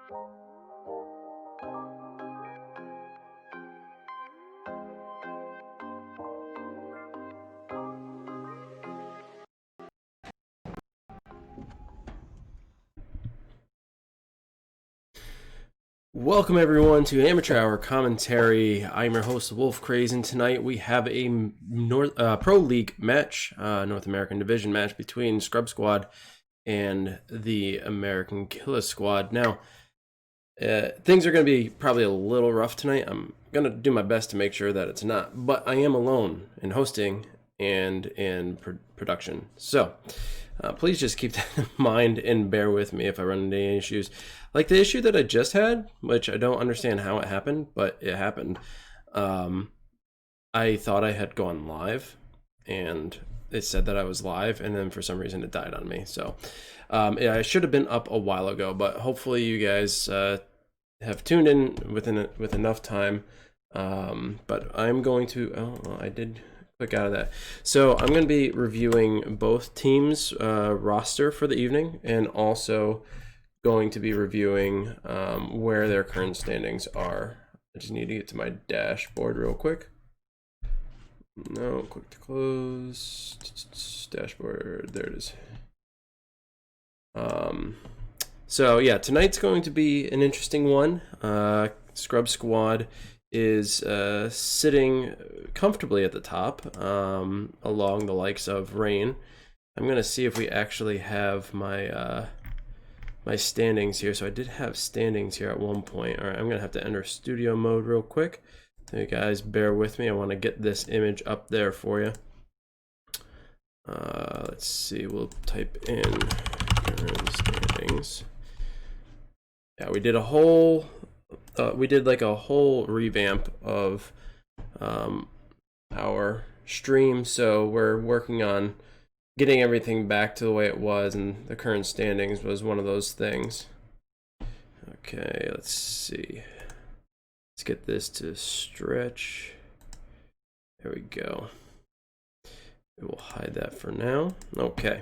Welcome everyone to Amateur Hour Commentary. I'm your host Wolf Craze, and tonight we have a Pro League match, North American Division match between Scrub Squad and the American Killa Squad. Now, things are going to be probably a little rough tonight. I'm going to do my best to make sure that it's not, but I am alone in hosting and in production. So, please just keep that in mind and bear with me if I run into any issues. Like the issue that I just had, which I don't understand how it happened, but it happened. I thought I had gone live, and it said that I was live, and then for some reason it died on me. So I should have been up a while ago, but hopefully you guys have tuned in with enough time. But I'm going to, well, I did click out of that. So I'm going to be reviewing both teams' roster for the evening, and also going to be reviewing where their current standings are. I just need to get to my dashboard real quick. No, click to close. Dashboard, there it is. So yeah, tonight's going to be an interesting one. Scrub Squad is sitting comfortably at the top, along the likes of Rain. I'm gonna see if we actually have my my standings here. So I did have standings here at one point. All right, I'm gonna have to enter studio mode real quick. So you guys bear with me. I want to get this image up there for you. Let's see. We'll type in standings. Yeah, we did a whole. We did like a whole revamp of our stream. So we're working on getting everything back to the way it was, and the current standings was one of those things. Okay, let's see. Let's get this to stretch. There we go. We will hide that for now. Okay,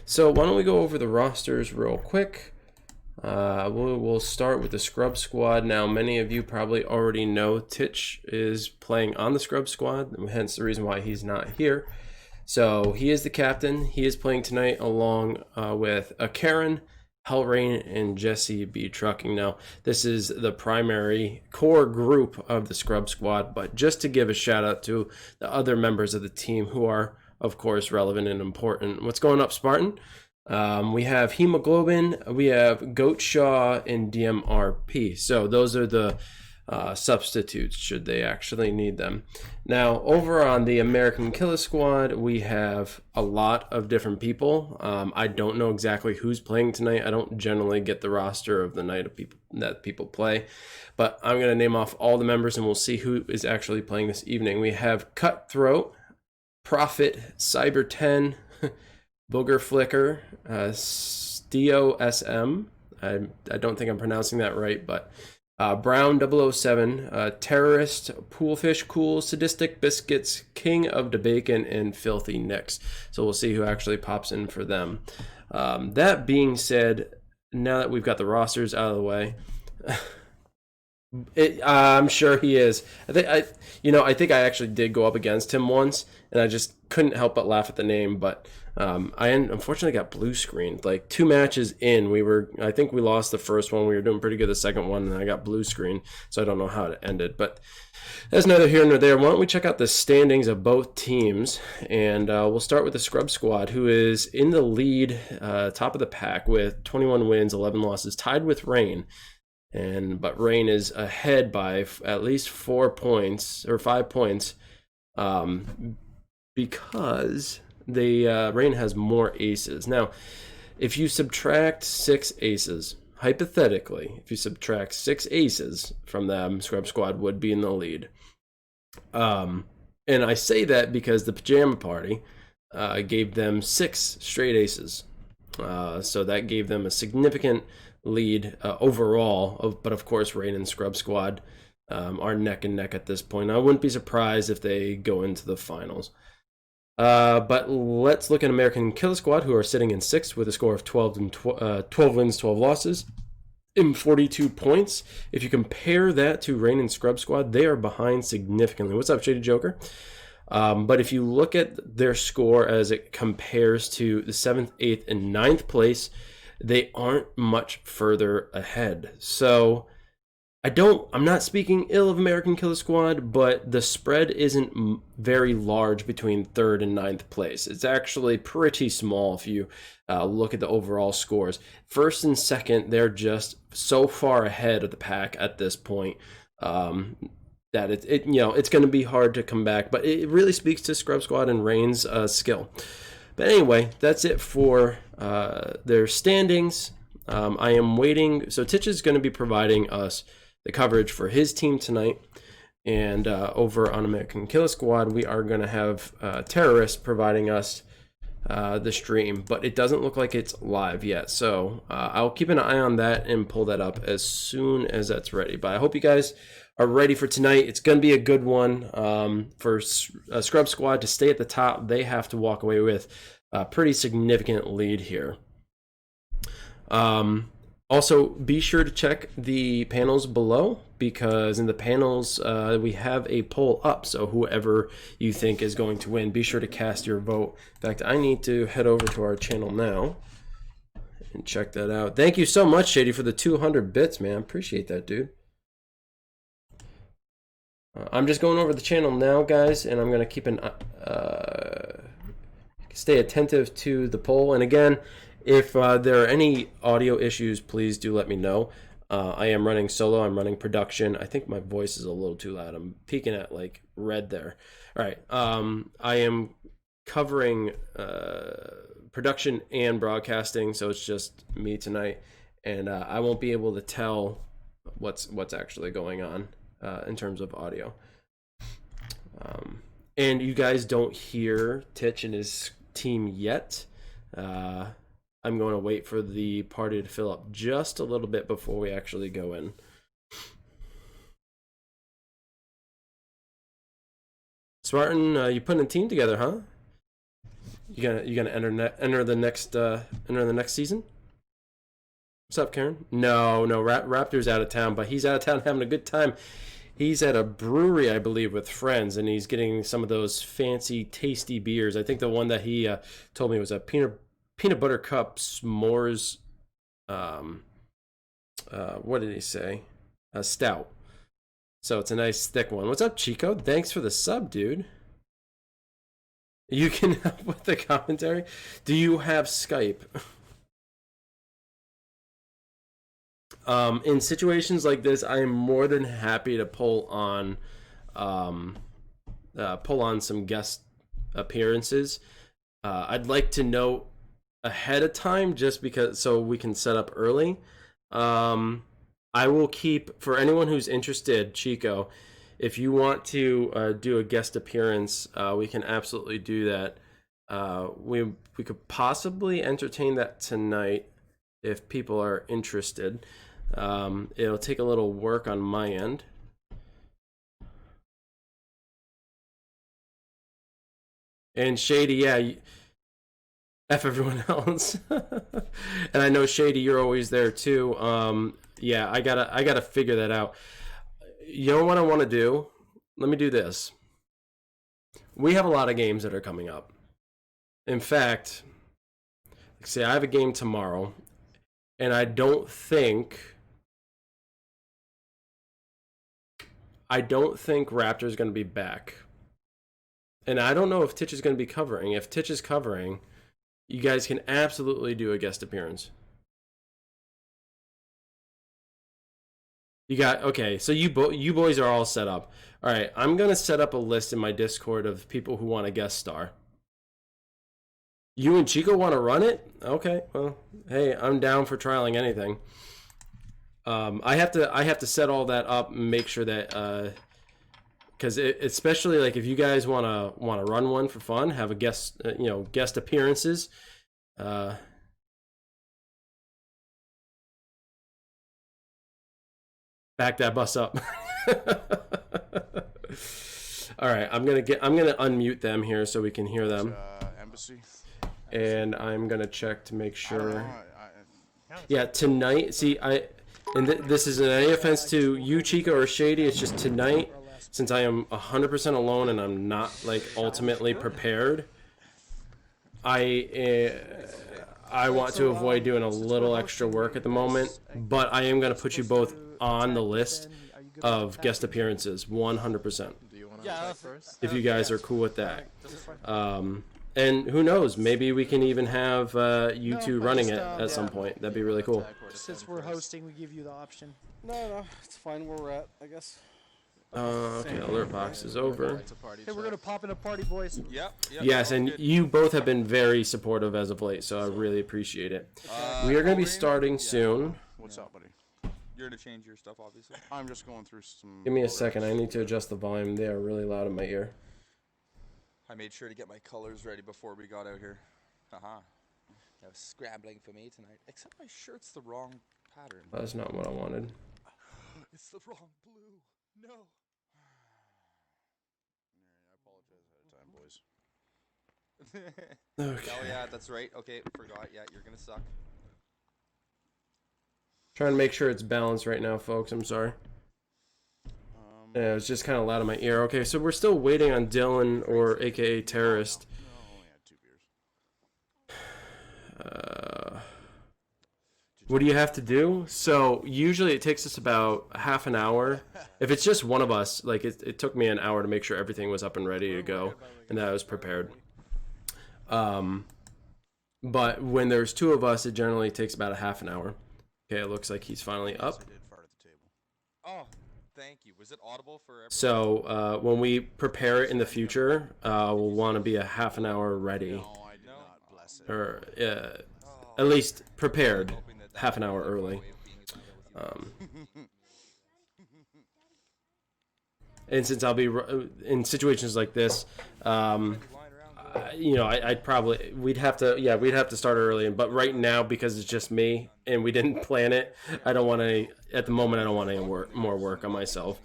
so why don't we go over the rosters real quick. We'll start with the Scrub Squad. Now, many of you probably already know Titch is playing on the Scrub Squad, hence the reason why he's not here. So he is the captain. He is playing tonight along with Karen, Hellrain, and Jesse B. Trucking. Now, this is the primary core group of the Scrub Squad, but just to give a shout out to the other members of the team who are, of course, relevant and important. What's going up, Spartan? We have Hemoglobin, we have Goatshaw, and DMRP. So those are the substitutes should they actually need them. Now, over on the American Killa Squad, we have a lot of different people. I don't know exactly who's playing tonight. I don't generally get the roster of the night of people that people play, but I'm going to name off all the members and we'll see who is actually playing this evening. We have Cutthroat, Prophet, Cyber 10, Booger Flicker, Steo SM. I don't think I'm pronouncing that right, but Brown 007, Terrorist, Poolfish Cool, Sadistic Biscuits, King of the Bacon, and Filthy Nicks. So we'll see who actually pops in for them. That being said, now that we've got the rosters out of the way, I'm sure he is. I think I actually did go up against him once, and I just couldn't help but laugh at the name. But I unfortunately got blue screened. Like 2 matches in, I think we lost the first one. We were doing pretty good the second one, and I got blue screen. So I don't know how it ended, but that's neither here nor there. Why don't we check out the standings of both teams, and we'll start with the Scrub Squad, who is in the lead, top of the pack with 21 wins, 11 losses, tied with Rain. But Rain is ahead by at least 4 points or 5 points, because Rain has more aces. Now, if you subtract 6 aces, hypothetically, if you subtract 6 aces from them, Scrub Squad would be in the lead. And I say that because the Pajama Party gave them 6 straight aces. So that gave them a significant lead overall, but of course Rain and Scrub Squad are neck and neck at this point. I wouldn't be surprised if they go into the finals. But let's look at American Killa Squad, who are sitting in 6th with a score of 12 wins, 12 losses. 42 points. If you compare that to Rain and Scrub Squad, they are behind significantly. What's up, Shady Joker? But if you look at their score as it compares to the 7th, 8th, and 9th place, they aren't much further ahead. So I'm not speaking ill of American Killer Squad, but the spread isn't very large between 3rd and 9th place. It's actually pretty small if you look at the overall scores. 1st and 2nd, they're just so far ahead of the pack at this point that it's going to be hard to come back. But it really speaks to Scrub Squad and Rain's skill. But anyway, that's it for their standings. I am waiting. So Titch is going to be providing us the coverage for his team tonight, and over on American Killer Squad we are going to have Terrorists providing us the stream, but it doesn't look like it's live yet, so I'll keep an eye on that and pull that up as soon as that's ready. But I hope you guys are ready for tonight. It's going to be a good one. For Scrub Squad to stay at the top, they have to walk away with a pretty significant lead here. Also, be sure to check the panels below, because in the panels we have a poll up, so whoever you think is going to win, be sure to cast your vote. In fact, I need to head over to our channel now and check that out. Thank you so much, Shady, for the 200 bits, man. Appreciate that, dude. I'm just going over the channel now, guys, and I'm going to keep stay attentive to the poll. And again, if there are any audio issues, please do let me know. I am running solo. I'm running production. I think my voice is a little too loud. I'm peeking at like red there. All right. I am covering production and broadcasting, so it's just me tonight, and I won't be able to tell what's actually going on in terms of audio. And you guys don't hear Titch and his team yet. I'm going to wait for the party to fill up just a little bit before we actually go in. Spartan, you putting a team together, huh? You gonna enter the next season? What's up, Karen? No, Raptor's out of town, but he's out of town having a good time. He's at a brewery, I believe, with friends, and he's getting some of those fancy, tasty beers. I think the one that he told me was a peanut butter cup s'mores. What did he say? A stout. So it's a nice thick one. What's up, Chico? Thanks for the sub, dude. You can help with the commentary. Do you have Skype? In situations like this, I am more than happy to pull on some guest appearances. I'd like to know ahead of time, just because, so we can set up early. I will keep, for anyone who's interested, Chico, if you want to do a guest appearance, we can absolutely do that. We could possibly entertain that tonight if people are interested. It'll take a little work on my end. And Shady, yeah, F everyone else. And I know, Shady, you're always there too. Yeah, I gotta figure that out. You know what I want to do? Let me do this. We have a lot of games that are coming up. In fact, say I have a game tomorrow, and I don't think Raptor's going to be back. And I don't know if Titch is going to be covering. If Titch is covering, you guys can absolutely do a guest appearance. You got, okay, so you boys are all set up. All right, I'm going to set up a list in my Discord of people who want a guest star. You and Chico want to run it? Okay, well, hey, I'm down for trialing anything. I have to set all that up and make sure that because especially like if you guys want to run one for fun, have a guest guest appearances. Back that bus up. All right, I'm gonna unmute them here so we can hear them. Embassy. And I'm gonna check to make sure. Yeah, tonight. See, And this isn't any offense to you, Chica, or Shady. It's just tonight, since I am 100% alone and I'm not like ultimately prepared, I want to avoid doing a little extra work at the moment. But I am going to put you both on the list of guest appearances, 100%. If you guys are cool with that. And who knows, maybe we can even have you two running it at some point. That'd be really cool. Since we're hosting, we give you the option. No, it's fine where we're at, I guess. Okay, alert box is over. Hey, we're gonna pop in a party, boys. Yep. Yes, and you both have been very supportive as of late, so I really appreciate it. We are going to be starting soon. What's up, buddy? You're gonna change your stuff, obviously. I'm just going through some... Give me a second, I need to adjust the volume. They are really loud in my ear. I made sure to get my colors ready before we got out here. Haha. That was scrambling for me tonight. Except my shirt's the wrong pattern. That's not what I wanted. It's the wrong blue. No. I apologize ahead of time, boys. Okay. Oh yeah, that's right. Okay, forgot. Yeah, you're gonna suck. Trying to make sure it's balanced right now, folks. I'm sorry. Yeah, it was just kind of loud in my ear. Okay, so we're still waiting on Dylan, or AKA Terrorist. No, I only had 2 beers. What do you have to do? So usually it takes us about half an hour. If it's just one of us, like it took me an hour to make sure everything was up and ready to go and that I was prepared. But when there's 2 of us, it generally takes about a half an hour. Okay, it looks like he's finally up. I did fart at the table. Oh, thank you. Was it audible for everyone? So when we prepare it in the future, we'll want to be a half an hour ready, No, I did not, bless it. or at least prepared half an hour early. And since I'll be in situations like this, you know, we'd have to start early. But right now, because it's just me and we didn't plan it, I don't want to. At the moment, I don't want any more work on myself.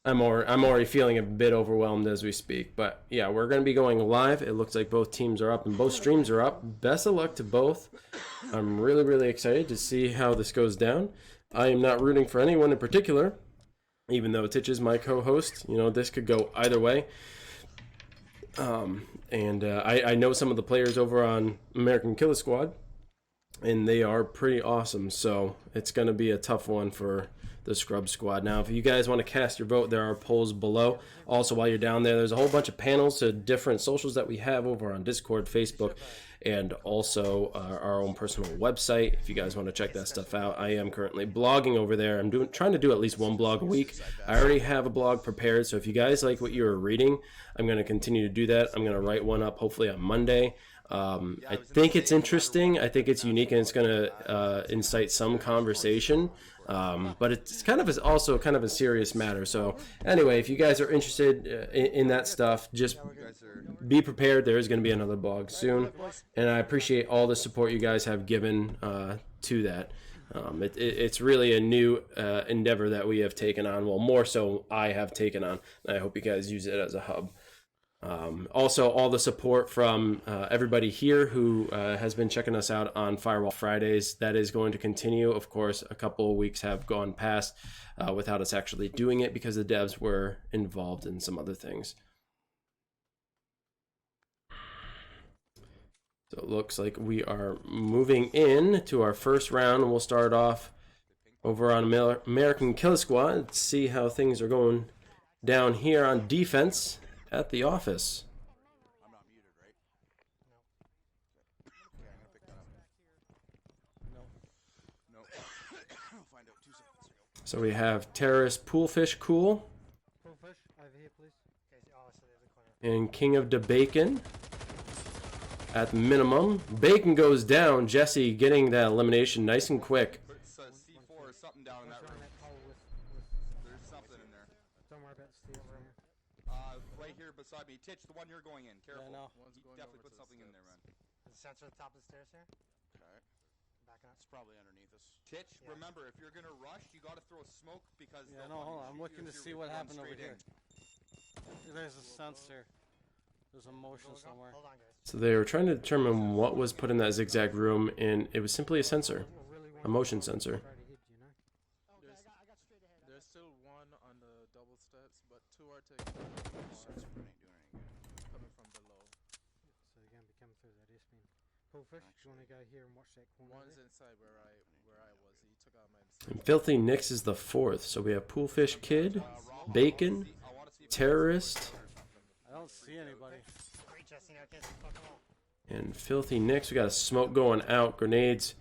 I'm already feeling a bit overwhelmed as we speak. But yeah, we're going to be going live. It looks like both teams are up and both streams are up. Best of luck to both. I'm really, really excited to see how this goes down. I am not rooting for anyone in particular, even though Titch is my co-host. You know, this could go either way. I know some of the players over on American Killa Squad, and they are pretty awesome. So it's going to be a tough one for the Scrub Squad. Now, if you guys want to cast your vote, there are polls below. Also, while you're down there's a whole bunch of panels to different socials that we have over on Discord, Facebook, and also our own personal website. If you guys want to check that stuff out, I am currently blogging over there. I'm trying to do at least one blog a week. I already have a blog prepared, so if you guys like what you're reading, I'm going to continue to do that. I'm going to write one up hopefully on Monday. I think it's interesting. I think it's unique, and it's going to incite some conversation. But it's also kind of a serious matter. So anyway, if you guys are interested in that stuff, just be prepared. There is going to be another blog soon, and I appreciate all the support you guys have given to that. It's really a new endeavor that we have taken on. Well, more so I have taken on. I hope you guys use it as a hub. Also, all the support from everybody here who has been checking us out on Firewall Fridays. That is going to continue. Of course, a couple of weeks have gone past without us actually doing it because the devs were involved in some other things. So it looks like we are moving in to our first round. We'll start off over on American Killa Squad. Let's see how things are going down here on defense at the office. I'm not muted, right? No. Okay, I'm gonna pick that up. No. I'll find out 2 seconds. So we have Terrorist Poolfish Cool Poolfish, over here, please. Okay, so there's a corner. and King of the Bacon at minimum. Bacon goes down. Jesse getting that elimination nice and quick. It's C4 or something down in that room. There's something in there. Don't worry about Steve over here. Right here beside me. Titch, the one you're going in. Careful. Yeah, I know. He definitely put something in there, man. There's a sensor at the top of the stairs here. Okay. Backing up. It's probably underneath us. Titch, remember, if you're going to rush, you got to throw smoke because... Yeah, no, hold on. I'm looking to see what happened over here. There's a sensor. There's a motion somewhere. Hold on, guys. So they were trying to determine what was put in that zigzag room, and it was simply a sensor, a motion sensor. join a guy here and watch that corner. One's inside where I was. He took out my And Filthy Nix is the fourth. So we have Poolfish Kid, Bacon, Terrorist, I don't see anybody. Great, Jesse. Now get the fuck off. and Filthy Nix. We got a smoke going out. Grenades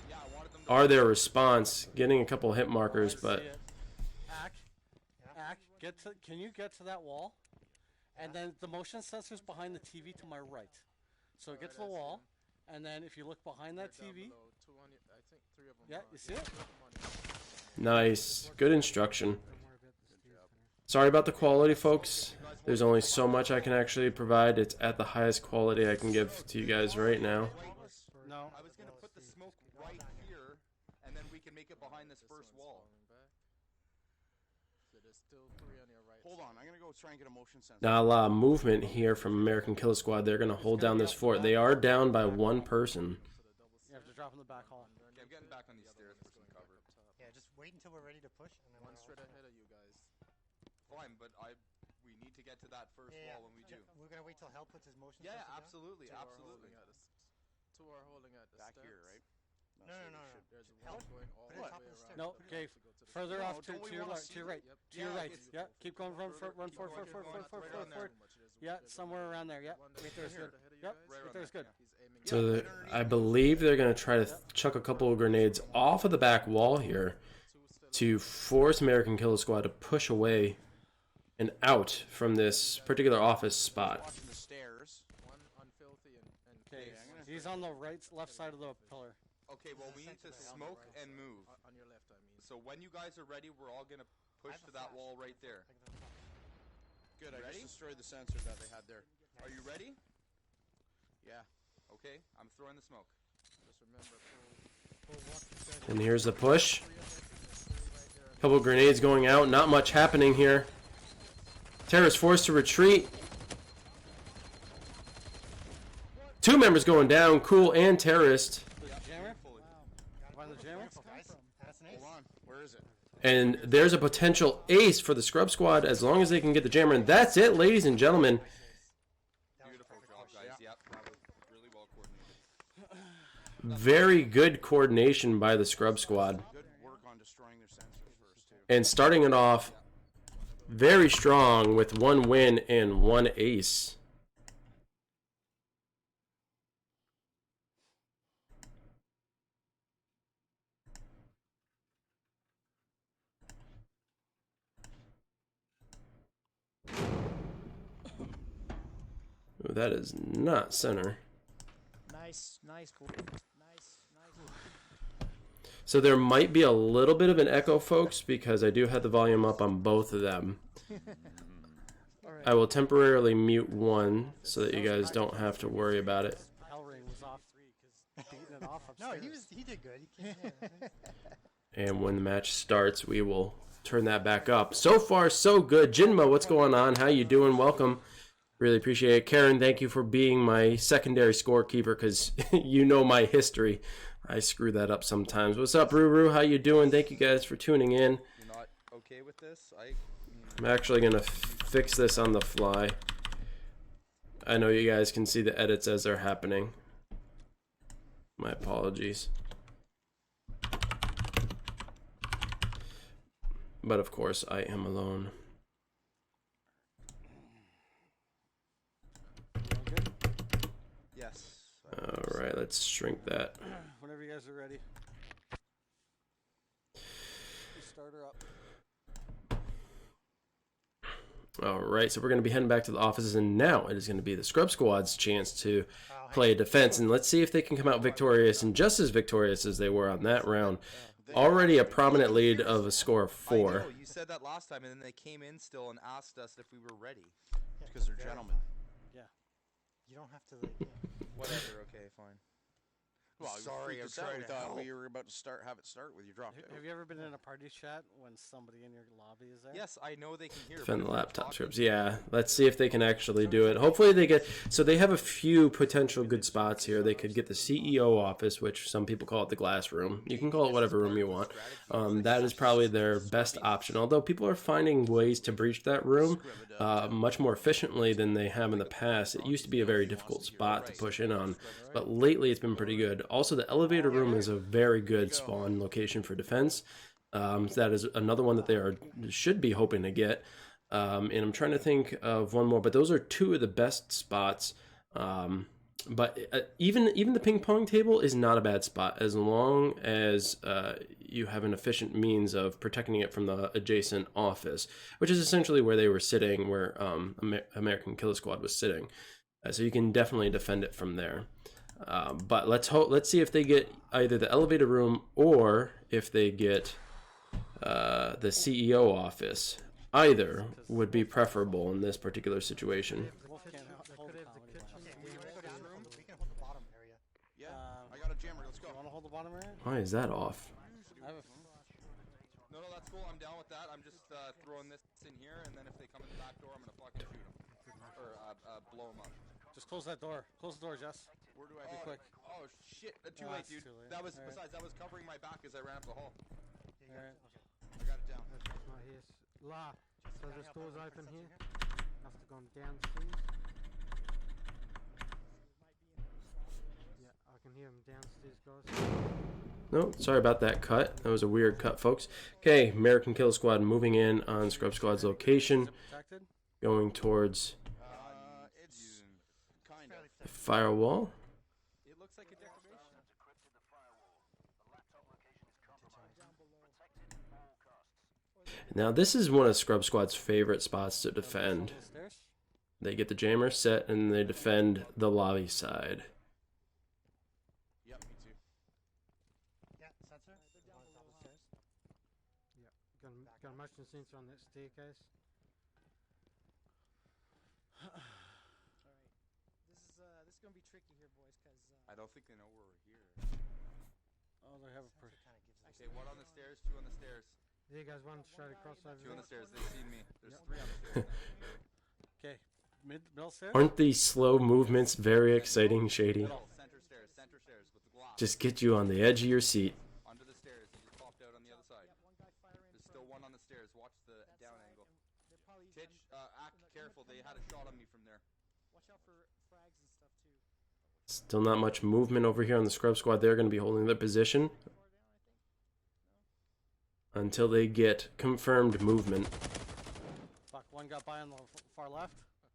Yeah, I wanted them to are their response. Getting a couple hit markers, I but see it. Ack, can you get to that wall? And then the motion sensor's behind the TV to my right. So get to the wall, and then if you look behind that TV, Two on I think 3 of them. yeah, you see it? nice. Good instruction. Don't worry about the stairs there. Sorry about the quality, folks. There's only so much I can actually provide. It's at the highest quality I can give to you guys right now. No. I was gonna put the smoke right here, and then we can make it behind this first wall. So there's still 3 on your right. Hold on, I'm gonna go try and get a motion sensor. Not a lot of movement here from American Killa Squad. They're going to hold down this fort. They are down by one person. You have to drop in the back hall. Okay, I'm getting back on these stairs for some cover. Yeah, just wait until we're ready to push, and then One we'll straight ahead of you guys. Fine, but we need to get to that first Yeah, wall when we do. We're gonna wait till Hell puts his motion Yeah, sensor down? absolutely, Two are absolutely. holding at the Two are holding at the Back steps. here, right? No, no, no, no. There's Help. one going all Put the it way top of the around. stairs. No, the okay, back to go to the further No, off don't we to your wanna left, see to your the- right, Yep. to your Yeah, right. it's- Yeah, keep going, run Further, forward, keep going, forward, keep forward, going, forward, right forward, on there. forward. Yeah, somewhere around there. Yeah, right there is good. Yep, right there is good. So I believe they're going to try to chuck a couple of grenades off of the back wall here to force American Killa Squad to push away and out from this particular office spot. Watching the stairs. One on Filthy and Okay, Yeah, I'm gonna- he's on the right, left side of the pillar. Okay, well we need to smoke and move. on your left, I mean. So when you guys are ready, we're all gonna push to that wall right there. Good, I Ready? just destroyed the sensor that they had there. Are you ready? Yeah. Okay, I'm throwing the smoke. Just remember, And here's the push. Couple of grenades going out. Not much happening here. Terrorist forced to retreat. 2 members going down. Cool and Terrorist. The jammer? Fully. Find the jammer? Guys, that's an ace. Hold on. Where is it? And there's a potential ace for the Scrub Squad as long as they can get the jammer. And that's it, ladies and gentlemen. That was Beautiful perfect job, push. guys. Yep, that was really well coordinated. Very good coordination by the Scrub Squad. Good work on destroying their sensors first, too. And starting it off very strong with 1 win and 1 ace. Ooh, that is not center. Nice, cool. Nice. So there might be a little bit of an echo, folks, because I do have the volume up on both of them. I will temporarily mute one so that you guys don't have to worry about it. Hell ring was off beating it off No, upstairs. he did good. He came in. And when the match starts, we will turn that back up. So far, so good. Jinmo, what's going on? How you doing? Welcome. Really appreciate it. Karen, thank you for being my secondary scorekeeper because you know my history. I screw that up sometimes. What's up, Ruru? How you doing? Thank you guys for tuning in. You're not okay with this? I'm actually going to fix this on the fly. I know you guys can see the edits as they're happening. My apologies. But of course, I am alone. Good? Yes. All right, let's shrink that. Whenever you guys are ready. Start her up. All right, so we're going to be heading back to the offices, and now it is going to be the Scrub Squad's chance to play defense, and let's see if they can come out victorious and just as victorious as they were on that round. Already a prominent lead of a score of 4. I know, you said that last time, and then they came in still and asked us if we were ready. Because they're gentlemen. You don't have to, like, yeah. Whatever, okay, fine. Well, Sorry, I'm freaked us out. trying We to thought help. we were about to have it start with you dropped out. Have you ever been in a party chat when somebody in your lobby is there? Yes, I know they can hear. Defend but the if they're laptop talking- scripts. Yeah, let's see if they can actually do it. Hopefully they get. So they have a few potential good spots here. They could get the CEO office, which some people call it the glass room. You can call it whatever room you want. That is probably their best option. Although people are finding ways to breach that room much more efficiently than they have in the past. It used to be a very difficult spot to push in on, but lately it's been pretty good. Also, the elevator room is a very good spawn location for defense. So that is another one that they should be hoping to get. And I'm trying to think of one more, but those are two of the best spots. But even the ping pong table is not a bad spot as long as you have an efficient means of protecting it from the adjacent office, which is essentially where they were sitting, where American Killa Squad was sitting. So you can definitely defend it from there. But let's see if they get either the elevator room or if they get the CEO office. Either would be preferable in this particular situation. Wolf can't hold the comedy We box. can hold the bottom area. Yeah, I got a jammer. Let's go. You want to hold the bottom area? Why is that off? I have a No, that's cool. I'm down with that. I'm just throwing this in here, and then if they come in the back door, I'm gonna fucking shoot them or blow them up. Just close that door. Close the door, Jess. Where do I Be quick. Oh shit! Too Oh, late, that's dude. too late. That was Alright. besides that was covering my back as I ran up the hall. Alright. I got it down. Not here. La. So this door's open here. Must have gone downstairs. Yeah, I can hear him downstairs, guys. No, sorry about that cut. That was a weird cut, folks. Okay, American Killa Squad moving in on Scrub Squad's location, Is it protected? going towards It's kind of. the firewall. It looks like a decoration. Now, this is one of Scrub Squad's favorite spots to defend. On the stairs? They get the jammer set and they defend the lobby side. Yep, me too. Yeah, sensor. On top of the stairs. Yeah, got a motion sensor on that staircase. Alright. This is gonna be tricky here, boys, because I don't think they know we're here. Oh, they have a Sensor kind of gives us. Okay, one on the stairs, two on the stairs, There goes one straight across over two on the there. stairs. They've seen me. There's three on the stairs. Okay. Middle stairs? Aren't these slow movements very exciting, Shady? Middle, center stairs with the glass. Just get you on the edge of your seat. Under the stairs. He just popped out on the other side. one guy fire in There's still one on the stairs. Watch the down angle. they're probably using Titch, act careful. They had a shot on me from there. watch out for frags and stuff too. Still not much movement over here on the Scrub Squad. They're going to be holding their position Far down, I think. until they get confirmed movement. Fuck, one got by on the far left.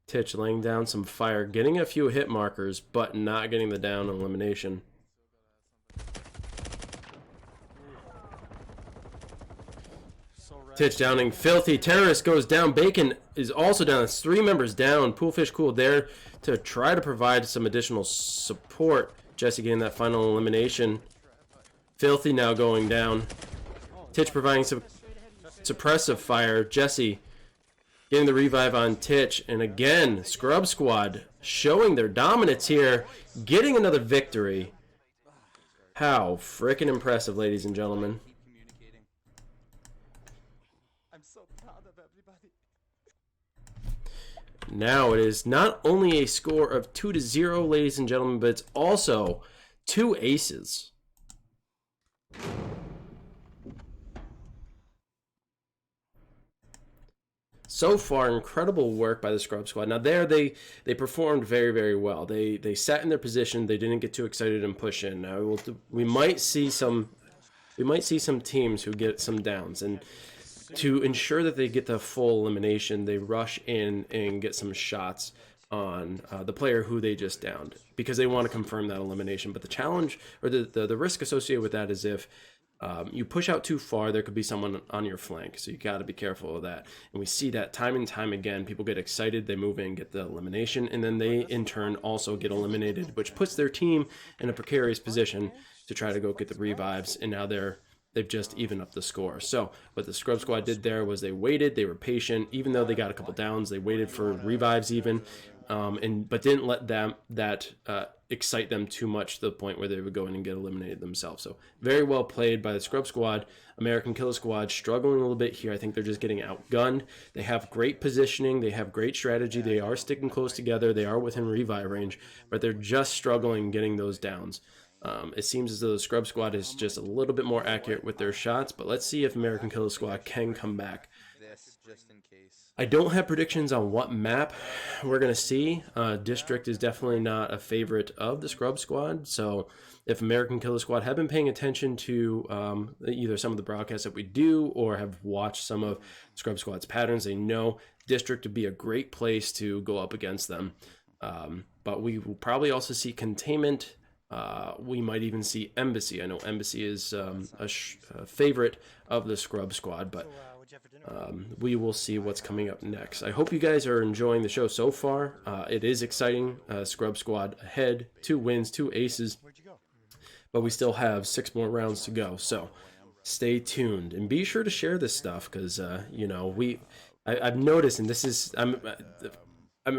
Titch laying down some fire, getting a few hit markers, but not getting the down elimination. So red. Titch downing Filthy. Terrorist goes down. Bacon is also down. It's 3 members down. Poolfish Cool there to try to provide some additional support. Jesse getting that final elimination. Filthy now going down. Titch providing some suppressive fire. Jesse getting the revive on Titch. And again, Scrub Squad showing their dominance here. Getting another victory. How frickin' impressive, ladies and gentlemen. Keep communicating. I'm so proud of everybody. Now it is not only a score of 2-0, ladies and gentlemen, but it's also 2 aces. So far, incredible work by the Scrub Squad. Now there, they performed very, very well. They sat in their position. They didn't get too excited and push in. Now we might see some teams who get some downs, and to ensure that they get the full elimination, they rush in and get some shots on the player who they just downed because they want to confirm that elimination. But the challenge or the risk associated with that is if you push out too far, there could be someone on your flank. So you got to be careful of that. And we see that time and time again. People get excited, they move in, get the elimination, and then they in turn also get eliminated, which puts their team in a precarious position to try to go get the revives. And now they've just evened up the score. So what the Scrub Squad did there was they waited, they were patient, even though they got a couple downs, they waited for revives even, but didn't let that excite them too much to the point where they would go in and get eliminated themselves. So very well played by the Scrub Squad. American Killa Squad struggling a little bit here. I think they're just getting outgunned. They have great positioning. They have great strategy. They are sticking close together. They are within revive range, but they're just struggling getting those downs. It seems as though the Scrub Squad is just a little bit more accurate with their shots, but let's see if American Killa Squad can come back. This just in case. I don't have predictions on what map we're going to see. District is definitely not a favorite of the Scrub Squad, so if American Killa Squad have been paying attention to either some of the broadcasts that we do or have watched some of Scrub Squad's patterns, they know District would be a great place to go up against them. But we will probably also see Containment. We might even see Embassy. I know Embassy is a favorite of the Scrub Squad, but we will see what's coming up next. I hope you guys are enjoying the show so far. It is exciting. Scrub Squad ahead, 2 wins, 2 aces, but we still have 6 more rounds to go. So stay tuned and be sure to share this stuff because you know I've noticed, and this is I'm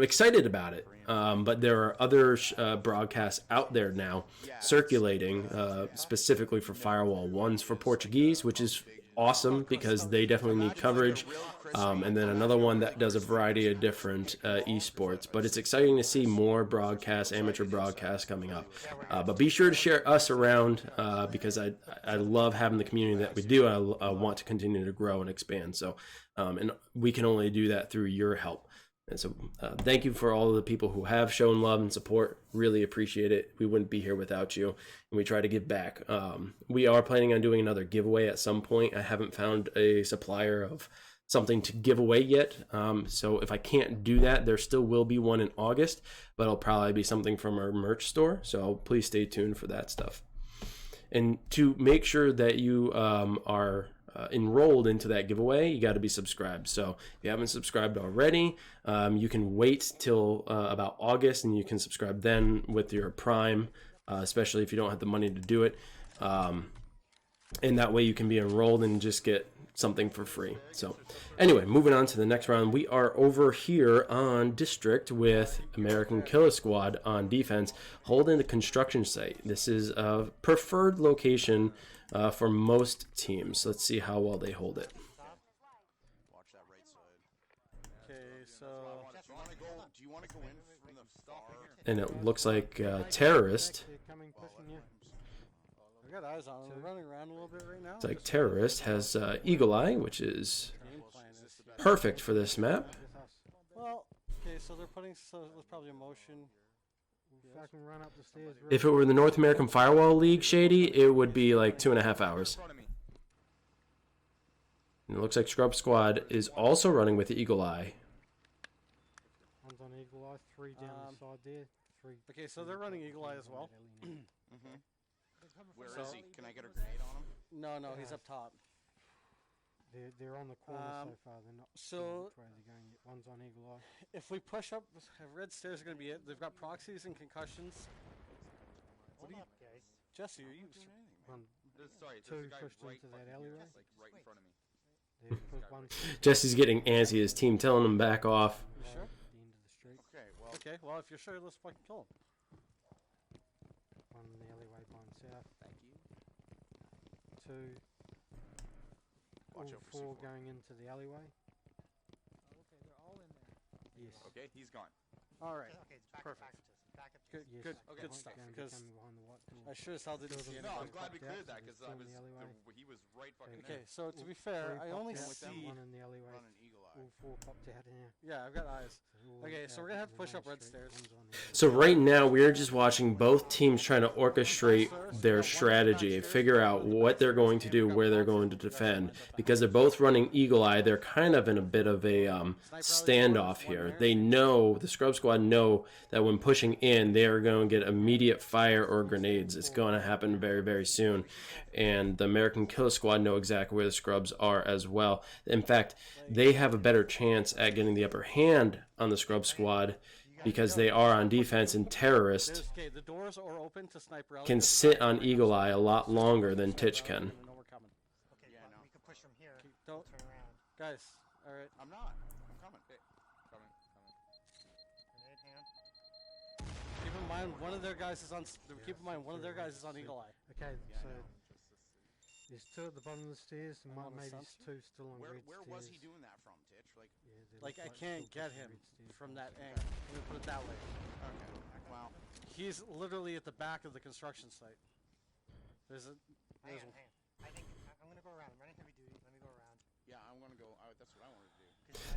excited about it. But there are other broadcasts out there now circulating specifically for Firewall. One's for Portuguese, which is awesome because they definitely need coverage. And then another one that does a variety of different esports. But it's exciting to see more broadcasts, amateur broadcasts coming up. But be sure to share us around because I love having the community that we do. I want to continue to grow and expand. So, and we can only do that through your help. And so thank you for all of the people who have shown love and support. Really appreciate it. We wouldn't be here without you. And we try to give back. We are planning on doing another giveaway at some point. I haven't found a supplier of something to give away yet. So if I can't do that, there still will be one in August, but it'll probably be something from our merch store. So please stay tuned for that stuff. And to make sure that you are enrolled into that giveaway, you got to be subscribed. So if you haven't subscribed already, you can wait till about August and you can subscribe then with your Prime, especially if you don't have the money to do it. And that way you can be enrolled and just get something for free. So anyway, moving on to the next round, we are over here on District with American Killa Squad on defense, holding the construction site. This is a preferred location for most teams. Let's see how well they hold it. Watch that right side. Okay, so Do you want to go in from the far? And it looks like Terrorist. They're coming, pushing you. I got eyes on him. We're running around a little bit right now. It's like Terrorist has Eagle Eye, which is Game plan is perfect for this map. With us. well. Okay, so they're putting there's probably a motion. If I can run up the stairs. If it were the North American Firewall League, Shady, it would be like 2.5 hours. In front of me. And it looks like Scrub Squad is also running with the Eagle Eye. One's on Eagle Eye, 3 down the side there. 3. Okay, so they're running Eagle Eye as well. Where So- is he? Can I get a grenade on him? No, he's up top. They're on the corner so far. They're not. so- sure which way they're going yet. One's on Eagle Eye. If we push up, red stairs are going to be it. They've got proxies and concussions. Hold up, guys. Jesse, are you? One. Sorry, Two there's a guy pushed right into that fucking alleyway. here, like right in front of me. They put one. Jesse's getting antsy. His team telling him back off. You sure? At the end of the street. Okay, well, Okay, well, if you're sure, let's fucking kill him. One in the alleyway by himself. Thank you. 2. Watch All out for 4 C4. going into the alleyway. Okay, they're all in there. Yes. Okay, he's gone. All right. Okay, back Perfect. up, Justin. Back up. Good, Yes. good, Okay. good One's stuff. going to be Because coming behind the white door. I sure as hell didn't see Still No, anything. I'm glad we Popped out, cleared that so because there's two in the alleyway. he was right fucking Okay, there. so to be fair, I only popped out, see. one in the alleyway. run an eagle eye. All 4 popped out now. Yeah, I've got eyes. All Okay, so out we're gonna have in to the push up main red street. stairs. One's on the So right now we're just watching both teams trying to orchestrate their strategy, figure out what they're going to do, where they're going to defend. Because they're both running Eagle Eye, they're kind of in a bit of a standoff here. They know, the Scrub Squad know that when pushing in, they are going to get immediate fire or grenades. It's going to happen very, very soon. And the American Killa Squad know exactly where the Scrubs are as well. In fact, they have a better chance at getting the upper hand on the Scrub Squad because they are on defense, and Terrorist Okay, the doors are open to sniper. Ellie. can sit on Eagle Eye a lot longer than Titch can. They know we're coming. Okay, Yeah, well, no. we can push from here. Don't, Turn around. guys. All right. I'm not. I'm coming. Coming. Grenade hand. Keep him mind, one of their guys is on. Keep in mind, one of their guys is on Eagle Eye. Okay, so there's 2 at the bottom of the stairs, and I'm on the maybe sensor. 2 still on Where red where stairs. was he doing that from, Titch? Like, Yeah, they Like, look I can't still get him red stairs from going. that angle. Let me put it that way. okay, well, He's literally at the back of the construction site. There's a. Hang There's on, hang on. I think I'm gonna go around. I'm running heavy duty. Let me go around. yeah, I'm gonna go. That's what I wanted to do.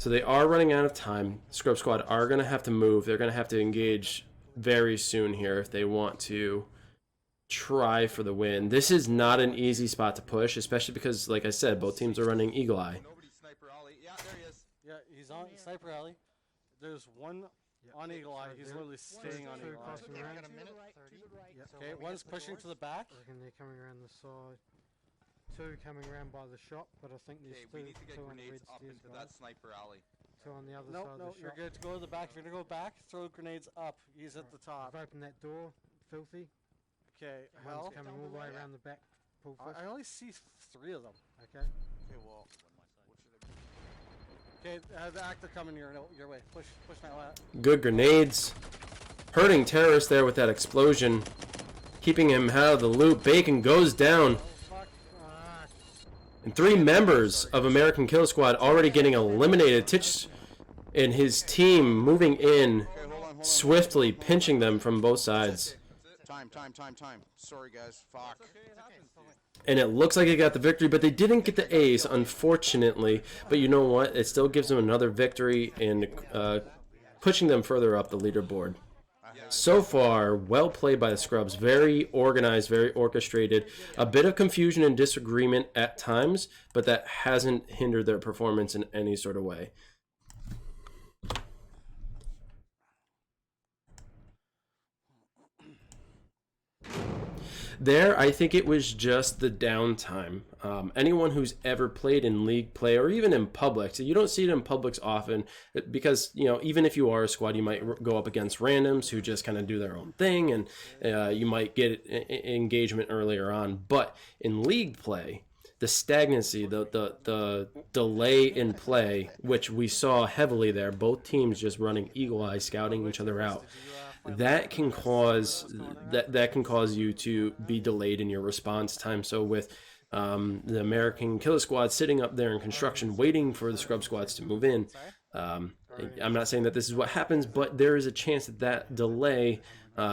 So they are running out of time. Scrub Squad are going to have to move. They're going to have to engage very soon here if they want to try for the win. This is not an easy spot to push, especially because, like I said, both teams are running Eagle Eye. Nobody sniper alley. Yeah, there he is. Yeah, he's on Sniper Alley. There's one on Eagle Eye. He's literally staying on 2 Eagle Eye. crossing I around. got a minute 30. Yep. So Okay, when we one's get to the pushing to doors- the back. I reckon they're coming around the side. 2 coming around by the shop, but I think there's Okay, 2, we need to get 2 on the red grenades up stairs, into guys. that sniper alley. 2 on the other No, side no, of the you're shop. good to go to the back. If you're gonna go back, throw grenades up. He's at the top. I've opened that door, filthy. Okay, One's hell. coming all the way around the back. Pull fist. I only see 3 of them. Okay. Okay, well, what should I do? Okay, the actor coming your way. Push now. Good grenades. Hurting terrorist there with that explosion. Keeping him out of the loop. Bacon goes down. Fuck. And 3 members of American Kill Squad already getting eliminated. Titch and his team moving in Okay, hold on. swiftly, pinching them from both sides. Time. Sorry, guys. Fuck. And it looks like they got the victory, but they didn't get the ace, unfortunately. But you know what? It still gives them another victory and pushing them further up the leaderboard. So far, well played by the Scrubs. Very organized, very orchestrated. A bit of confusion and disagreement at times, but that hasn't hindered their performance in any sort of way. There, I think it was just the downtime. Anyone who's ever played in league play or even in Publix, you don't see it in Publix often because, you know, even if you are a squad, you might go up against randoms who just kind of do their own thing, and you might get engagement earlier on. But in league play, the stagnancy, the delay in play, which we saw heavily there, both teams just running eagle eye, scouting each other out. That can cause you to be delayed in your response time. So with the American Killer Squad sitting up there in construction, waiting for the Scrub Squads to move in, I'm not saying that this is what happens, but there is a chance that that delay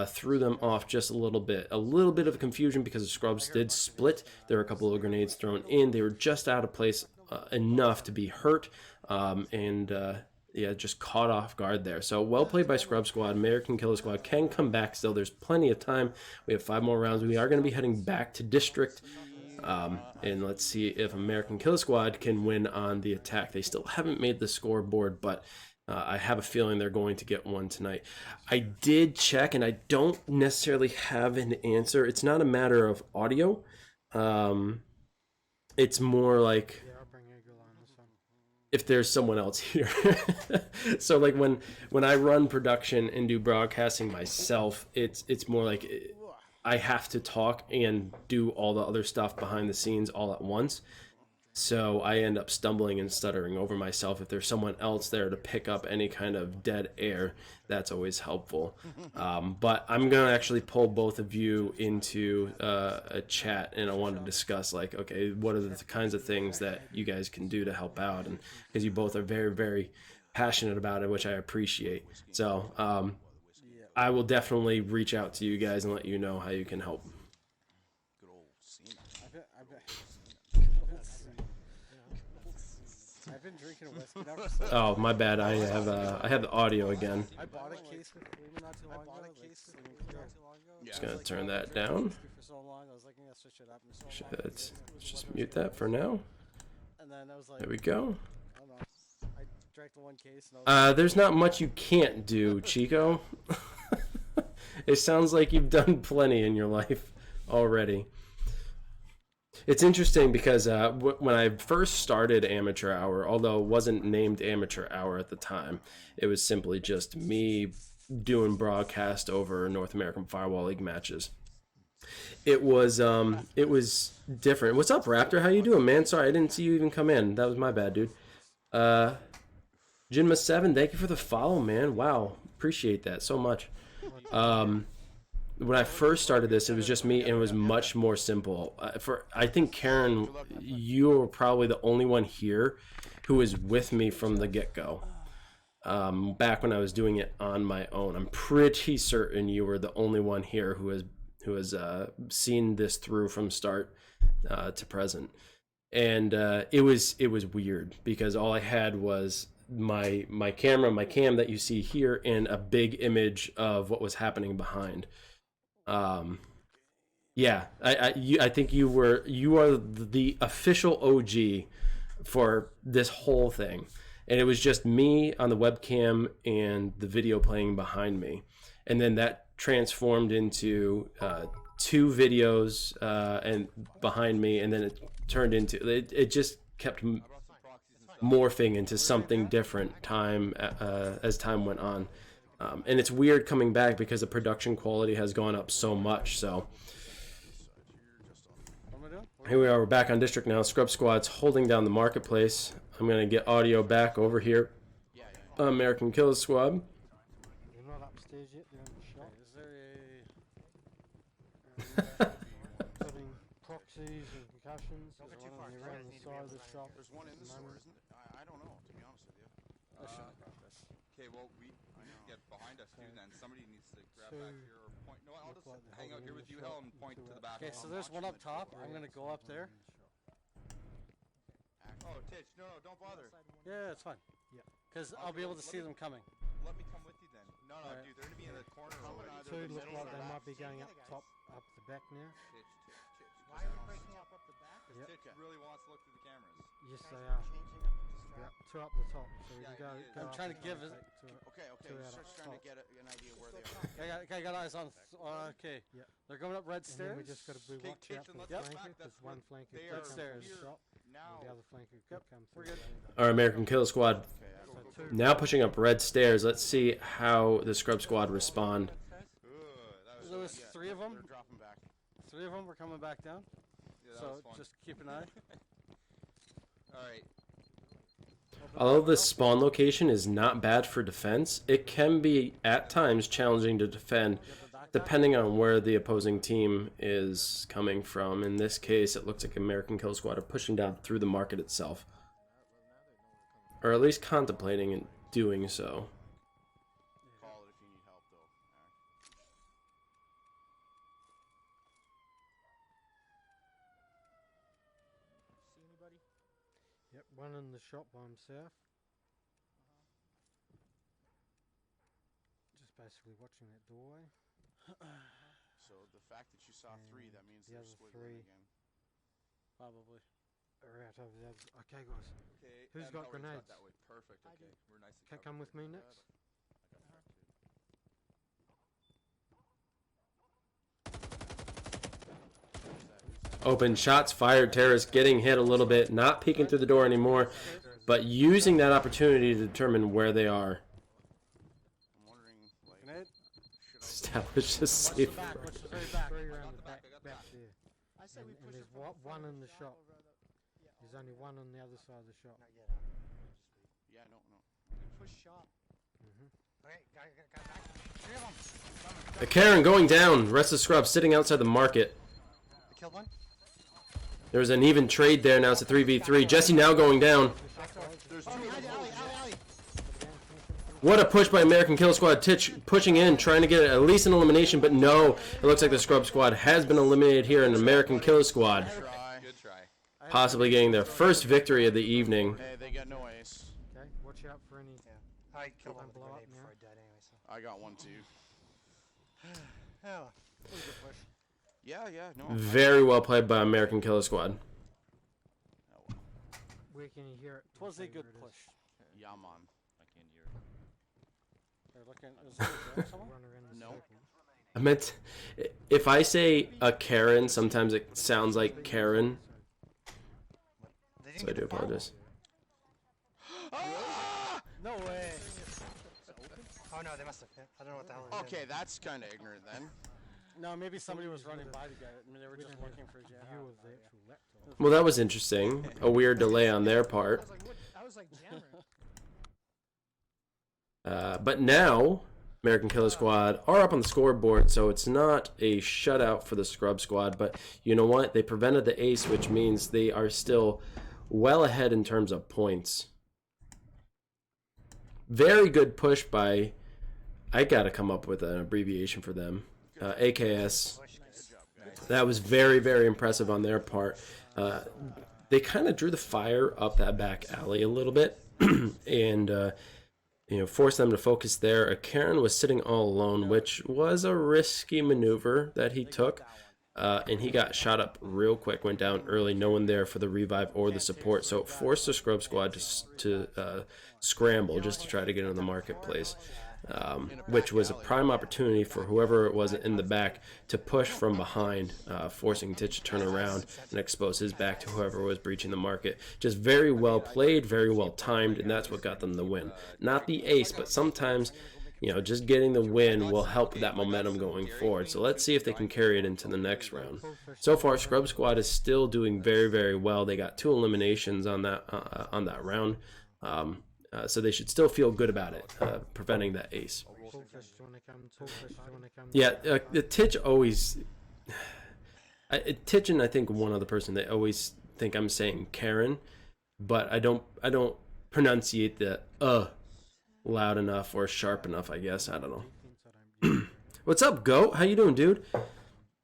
threw them off just a little bit. A little bit of confusion because the Scrubs did split. There were a couple of grenades thrown in. They were just out of place enough to be hurt, yeah, just caught off guard there. So well played by Scrub Squad. American Killer Squad can come back still. There's plenty of time. We have 5 more rounds. We are going to be heading back to District. And let's see if American Killer Squad can win on the attack. They still haven't made the scoreboard, but I have a feeling they're going to get one tonight. I did check, and I don't necessarily have an answer. It's not a matter of audio. It's more like Yeah, I'll bring Eagle on this one. if there's someone else here. So like when I run production and do broadcasting myself, it's more like I have to talk and do all the other stuff behind the scenes all at once. So I end up stumbling and stuttering over myself. If there's someone else there to pick up any kind of dead air, that's always helpful. But I'm going to actually pull both of you into a chat, and I want to discuss, like, okay, what are the kinds of things that you guys can do to help out? And because you both are very, very passionate about it, which I appreciate. So I will definitely reach out to you guys and let you know how you can help. Good old Cena. I've been drinking whiskey now for so Oh, my bad. I have the audio again. I bought a case with Freeman not too long ago. Just gonna turn that down. For so long, I was like, yeah, switch it up. And so long. Let's just mute that for now. And then I was like, There we go. I don't know. I drank the one case. And I was There's not much you can't do, Chico. It sounds like you've done plenty in your life already. It's interesting because when I first started Amateur Hour, although it wasn't named Amateur Hour at the time, it was simply just me doing broadcast over North American Firewall League matches. It was different. What's up, Raptor? How you doing, man? Sorry, I didn't see you even come in. That was my bad, dude. Jinma7, thank you for the follow, man. Wow, appreciate that so much. When I first started this, it was just me, and it was much more simple. I think Karen, you were probably the only one here who was with me from the get-go. Back when I was doing it on my own, I'm pretty certain you were the only one here who has seen this through from start to present. And it was weird because all I had was my camera, my cam that you see here, and a big image of what was happening behind. Yeah, I think you are the official OG for this whole thing, and it was just me on the webcam and the video playing behind me, and then that transformed into 2 videos and behind me, and then it turned into it just kept morphing into something different as time went on. And it's weird coming back because the production quality has gone up so much. So here we are, we're back on District now. Scrub Squad's holding down the marketplace. I'm going to get audio back over here. American Killa Squad. They're not upstairs yet, they're in the shop. Is there Putting proxies and concussions. Don't get There's too one far. on the around the side of the shop. There's one in the store, isn't it? I don't know, to be honest with you. I shouldn't have brought this. Okay, well, we get behind us too then. Somebody needs to grab back here or point. No, I'll just Look like they're hang out holding here in with the you, shop Hell, and point and to two the back. Okay, wall. so there's one up top. I'm gonna go up there. Oh, Titch, no, don't bother. Yeah, it's fine. Yeah. Because I'll be able to see them coming. Let me come with you then. No, Alright. dude, they're gonna be in the corner already. Two look like they might be going up top, up the back now. Titch. Why are we breaking up the back? Yep. Titch really wants to look through the cameras. Yes, Guys they are are. changing up the Yep, strap. 2 up the top. So we Yeah, can go. he is. go I'm up trying to the give top, it- take 2 up. Okay, Two out just up trying to top. get an idea where they are. I got eyes on. Okay. Yeah. They're going up red And then stairs. we just got to be Okay, watch out Kitchen, for the let's flanker back, because that's one where flanker they could are come Upstairs. through the shop Now. and the other flanker could Yep, come we're through. good. Our American Killa Squad Okay, So 2 now pushing up red stairs. Let's see how the Scrub Squad respond. There was yeah, 3 of them. They're dropping back. 3 of them were coming back down. Yeah, that So was fun. just keep an eye. Alright. Although this spawn location is not bad for defense, it can be at times challenging to defend depending on where the opposing team is coming from. In this case, it looks like American Killa Squad are pushing down through the market itself, or at least contemplating and doing so. Call it if you need help, though. See anybody? Yep, one in the shop by himself. Just basically watching that doorway. So the fact that you saw 3, that means the they're other squiggling 3. again. Probably. Are out over the other. Okay, guys. Okay. Who's got oh, he's grenades? that way. Perfect. I Okay. do. We're nice and Okay, covered. come with me next. Open shots fired. Terrorist getting hit a little bit, not peeking through the door anymore, but using that opportunity to determine where they are. I'm wondering, like, Grenade. Establish a Watch the safe. back. Watch the very back. 3 around the the back, back, I got back the there. I say we And push there's it from the one front in the down shop. over the- yeah, There's only one on the other side of the shop. Not yet, huh? yeah, no. We push shop. Mm-hmm. Okay, got back. 3 of them. A Karen going down. Rest of Scrub sitting outside the market. I killed one. There's an even trade there. Now it's a 3v3. Jesse now going down. There's Oh, 2 behind you, alley, alley, alley. What a push by American Killa Squad. Titch pushing in, trying to get at least an elimination, but no. It looks like the Scrub Squad has been eliminated here in American Killa Squad. Try. Good try. Possibly getting their first victory of the evening. Hey, they got no ace. Okay, watch out for any. Yeah. I killed one Don't with a blow up grenade now. before I died anyway, so. I got 1 too. Oh, it was a good push. Yeah, no. Very well played by American Killa Squad. Oh, well. Where can you hear it? It was a Whatever good it is. push. Yeah, man. They're looking. Is there someone? Run around the No. circle. I meant, if I say a Karen, sometimes it sounds like Karen, They didn't so I get do the firewall. apologize. No way. Oh no, they must have hit. I don't know what the hell they Okay, that's kind of ignorant then. No, maybe somebody was running by to get it. I mean, they were We just don't have looking for view jam. of the actual laptop. Well, that was interesting. A weird delay on their part. I was like, what? I was like jamming. But now, American Killer Squad are up on the scoreboard, so it's not a shutout for the Scrub Squad. But you know what? They prevented the ace, which means they are still well ahead in terms of points. Very good push by, I gotta come up with an abbreviation for them, AKS. That was very, very impressive on their part. They kind of drew the fire up that back alley a little bit, and forced them to focus there. Karen was sitting all alone, which was a risky maneuver that he took, and he got shot up real quick, went down early, no one there for the revive or the support, so it forced the Scrub Squad to scramble just to try to get into the marketplace, which was a prime opportunity for whoever it was in the back to push from behind, forcing Titch to turn around and expose his back to whoever was breaching the market. Just very well played, very well timed, and that's what got them the win. Not the ace, but sometimes, just getting the win will help that momentum going forward. So let's see if they can carry it into the next round. So far, Scrub Squad is still doing very, very well. They got 2 eliminations on that round. So they should still feel good about it, preventing that ace. Yeah, the Titch always... Titch and I think one other person, they always think I'm saying Karen, but I don't pronunciate the loud enough or sharp enough, I guess. I don't know. What's up, Goat? How you doing, dude?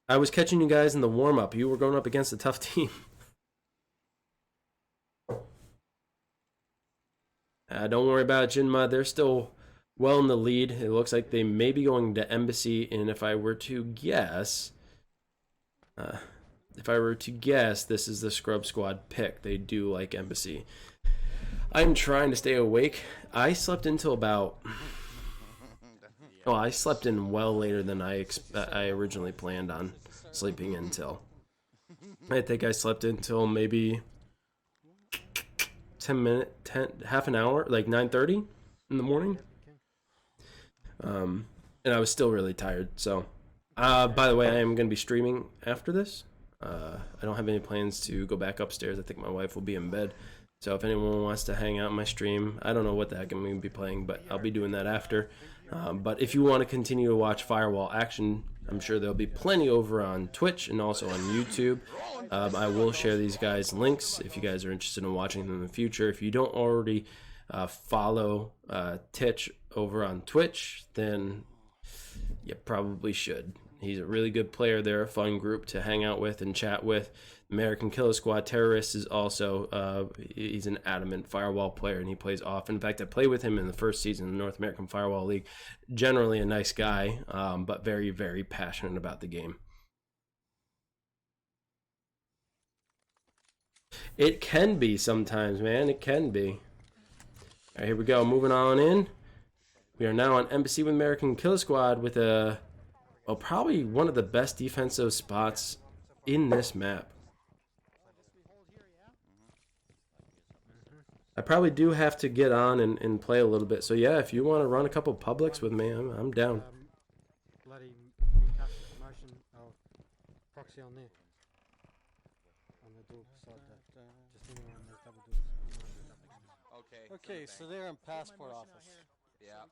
I was catching you guys in the warm-up. You were going up against a tough team. Don't worry about it, Jinma. They're still well in the lead. It looks like they may be going to Embassy, and if I were to guess, this is the Scrub Squad pick. They do like Embassy. I'm trying to stay awake. I slept until about... Oh, I slept in well later than I originally planned on sleeping until. I think I slept until maybe... half an hour, like 9:30 in the morning. And I was still really tired. So, by the way, I am going to be streaming after this. I don't have any plans to go back upstairs. I think my wife will be in bed. So if anyone wants to hang out in my stream, I don't know what the heck I'm going to be playing, but I'll be doing that after. But if you want to continue to watch Firewall action, I'm sure there'll be plenty over on Twitch and also on YouTube. I will share these guys' links if you guys are interested in watching them in the future. If you don't already follow Titch over on Twitch, then you probably should. He's a really good player. They're a fun group to hang out with and chat with. American Killer Squad Terrorist is also, he's an adamant Firewall player, and he plays often. In fact, I played with him in the first season of the North American Firewall League. Generally a nice guy, but very, very passionate about the game. It can be sometimes, man. It can be. All right, here we go. Moving on in. We are now on Embassy with American Killer Squad with probably one of the best defensive spots in this map. I probably do have to get on and play a little bit. So yeah, if you want to run a couple publics with me, I'm down. Bloody motion of proxy on there. On the door beside that. Just anyone on those double doors. Okay, so they're in passport office. Yeah.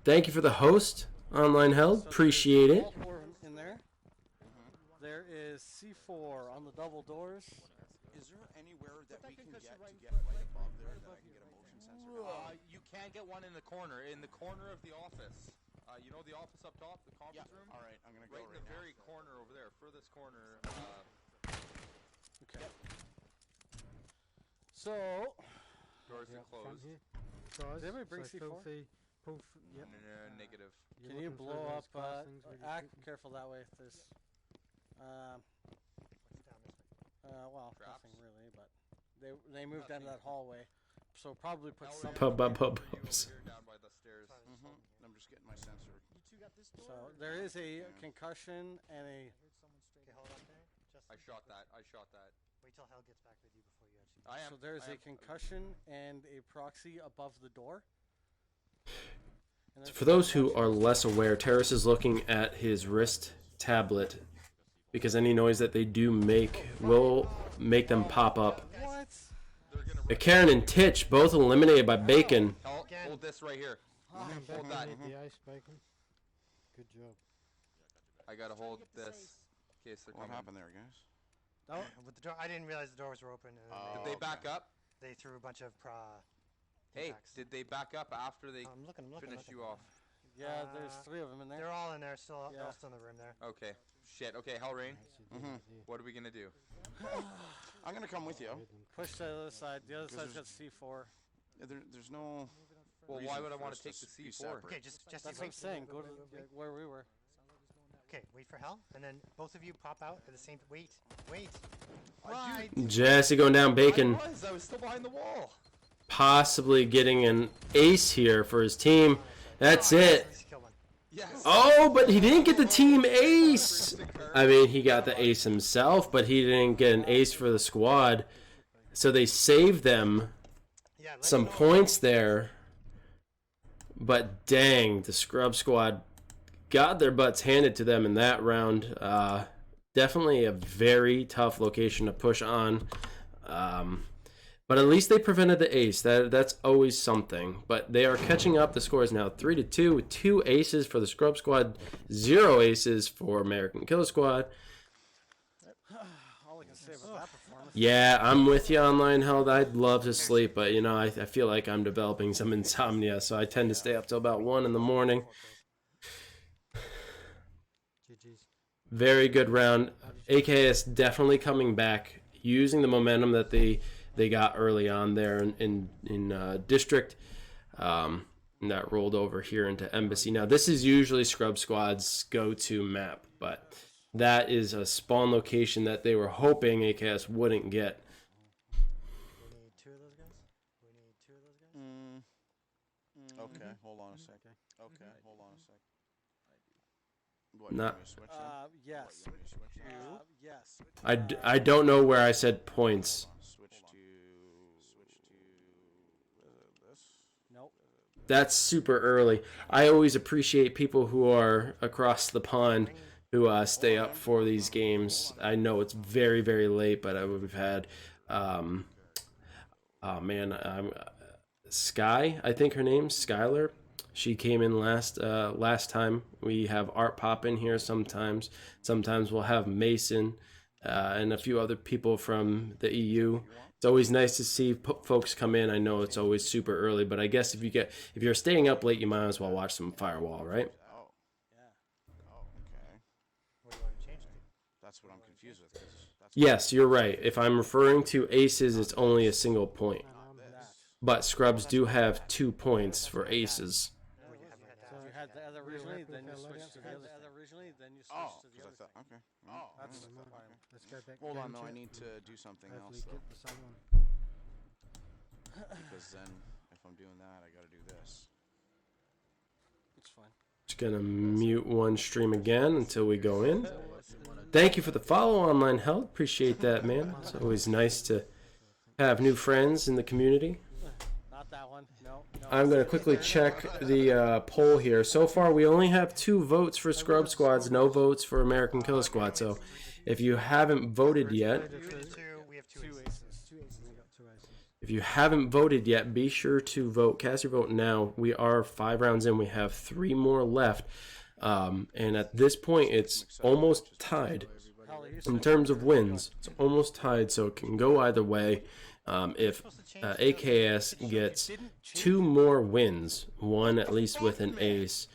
Thank you for the host, Online Held. Appreciate it. All 4 in there. There is C4 on the double doors. Is there anywhere that we can get right above there that I can get a motion sensor? You can't get one in the corner of the office. You know the office up top, the conference room? All right, I'm going to go right in the very corner over there, furthest corner. Okay. So, Doors are closed. Guys, Did everybody bring so C4? Yep. Negative. Can you looking through blow those up? class things really Careful that way. There's, well, Traps? nothing really, but they moved down to that hallway, so probably put some. Pub. Down by the stairs. I'm just getting my sensor. So there is a concussion and a. Okay, hold on there. Just I shot that. wait till Hell gets back with you before you actually. I am. So there's a concussion and a proxy above the door. And For those who are less aware, Terrace is looking at his wrist tablet because any noise that they do make will make them pop up. What? Karen and Titch both eliminated by Bacon. Hold this right here. Hold that. The ice bacon. Good job. I gotta hold this in case they're What coming. happened there, guys? Oh, with the door, I didn't realize the doors were open. And then Did they back okay. up? they threw a bunch of Hey, impacts. did they back up after they I'm looking. finished you off? Yeah, there's 3 of them in there. They're all in there. They're Yeah. all still in the room there. Okay. Shit. Okay, Hellrain. Mhm. What are we gonna do? I'm gonna come with you. Push to the other side. The other side's got there's- C4. Yeah, there's no. Well, reason why would I for want us to take to the be C4? separate. Okay, just That's what wait. I'm saying. Go to where we were. Okay, wait for hell, and then both of you pop out at the same. Wait. I Jesse going down bacon, I was still behind the wall. possibly getting an ace here for his team. That's it. At least kill one. Yes. Oh, but he didn't get the team ace. I mean, he got the ace himself, but he didn't get an ace for the squad. So they saved them Yeah. Let some me know. points there. But dang, the scrub squad got their butts handed to them in that round. Definitely a very tough location to push on. But at least they prevented the ace. That's always something. But they are catching up. The score is now 3-2 with 2 aces for the scrub squad, 0 aces for American Killer Squad. All I can say about that performance. Yeah, I'm with you online, Held. I'd love to sleep, but I feel like I'm developing some insomnia, so I tend to stay up till about 1 in the morning. GG's. Very good round. AKS definitely coming back, using the momentum that they got early on there in district, and that rolled over here into Embassy. Now this is usually Scrub Squad's go-to map, but that is a spawn location that they were hoping AKS wouldn't get. We need 2 of those guys. Okay, hold on a sec. Okay, hold on a sec. What, Not- you want me to switch now? Yes. You want me to switch now? Yes. I don't know where I said points. Switch to this. Nope. That's super early. I always appreciate people who are across the pond who stay up for these games. I know it's very, very late, but we've had, Sky, I think her name's Skylar. She came in last time. We have Art Pop in here sometimes. Sometimes we'll have Mason and a few other people from the EU. It's always nice to see folks come in. I know it's always super early, but I guess if you're staying up late, you might as well watch some Firewall, right? Oh, Yeah. oh, okay. What do you want to change to? That's what I'm confused with. 'Cause that's Yes, you're right. If I'm referring to aces, it's only a single point. But scrubs do have 2 points for aces. What do you have right now? If you had the other originally, then you switch to the other. Oh, to the because I other thought, thing. okay. That's the Never mind. problem. Let's go back. Hold game on, though. I chat. need to do something Hopefully else, though. get the same one. Because then, if I'm doing that, I gotta do this. It's fine. Just gonna mute one stream again until we go in. Thank you for the follow, Online Held. Appreciate that, man. It's always nice to have new friends in the community. Not that one. No. I'm going to quickly check the poll here. So far, we only have 2 votes for Scrub Squads, no votes for American Killer Squad. So if you haven't voted yet, You need 2. We have 2 2 aces. aces. 2 aces. We got 2 aces. if you haven't voted yet, be sure to vote. Cast your vote now. We are 5 rounds in. We have 3 more left. And at this point, it's almost tied. In terms of wins, it's almost tied, so it can go either way. If AKS gets 2 more wins, one at least with an ace,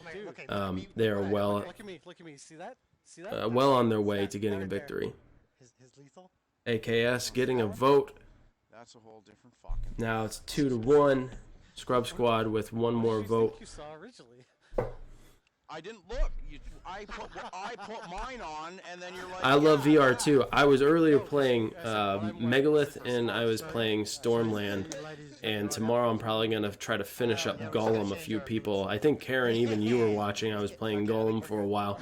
they are well Look at me. See that? See that? well on their way to getting a victory. His lethal. AKS getting a vote. That's a whole different fucking. Now it's 2-1. Scrub Squad with 1 more What did you vote. think you saw originally? I didn't look. I put mine on, and then you're like. I love yeah, VR yeah. too. I was earlier playing Megalith and I was playing Stormland. And tomorrow I'm probably going to try to finish up Golem. A few people, I think Karen, even you were watching. I was playing Golem for a while.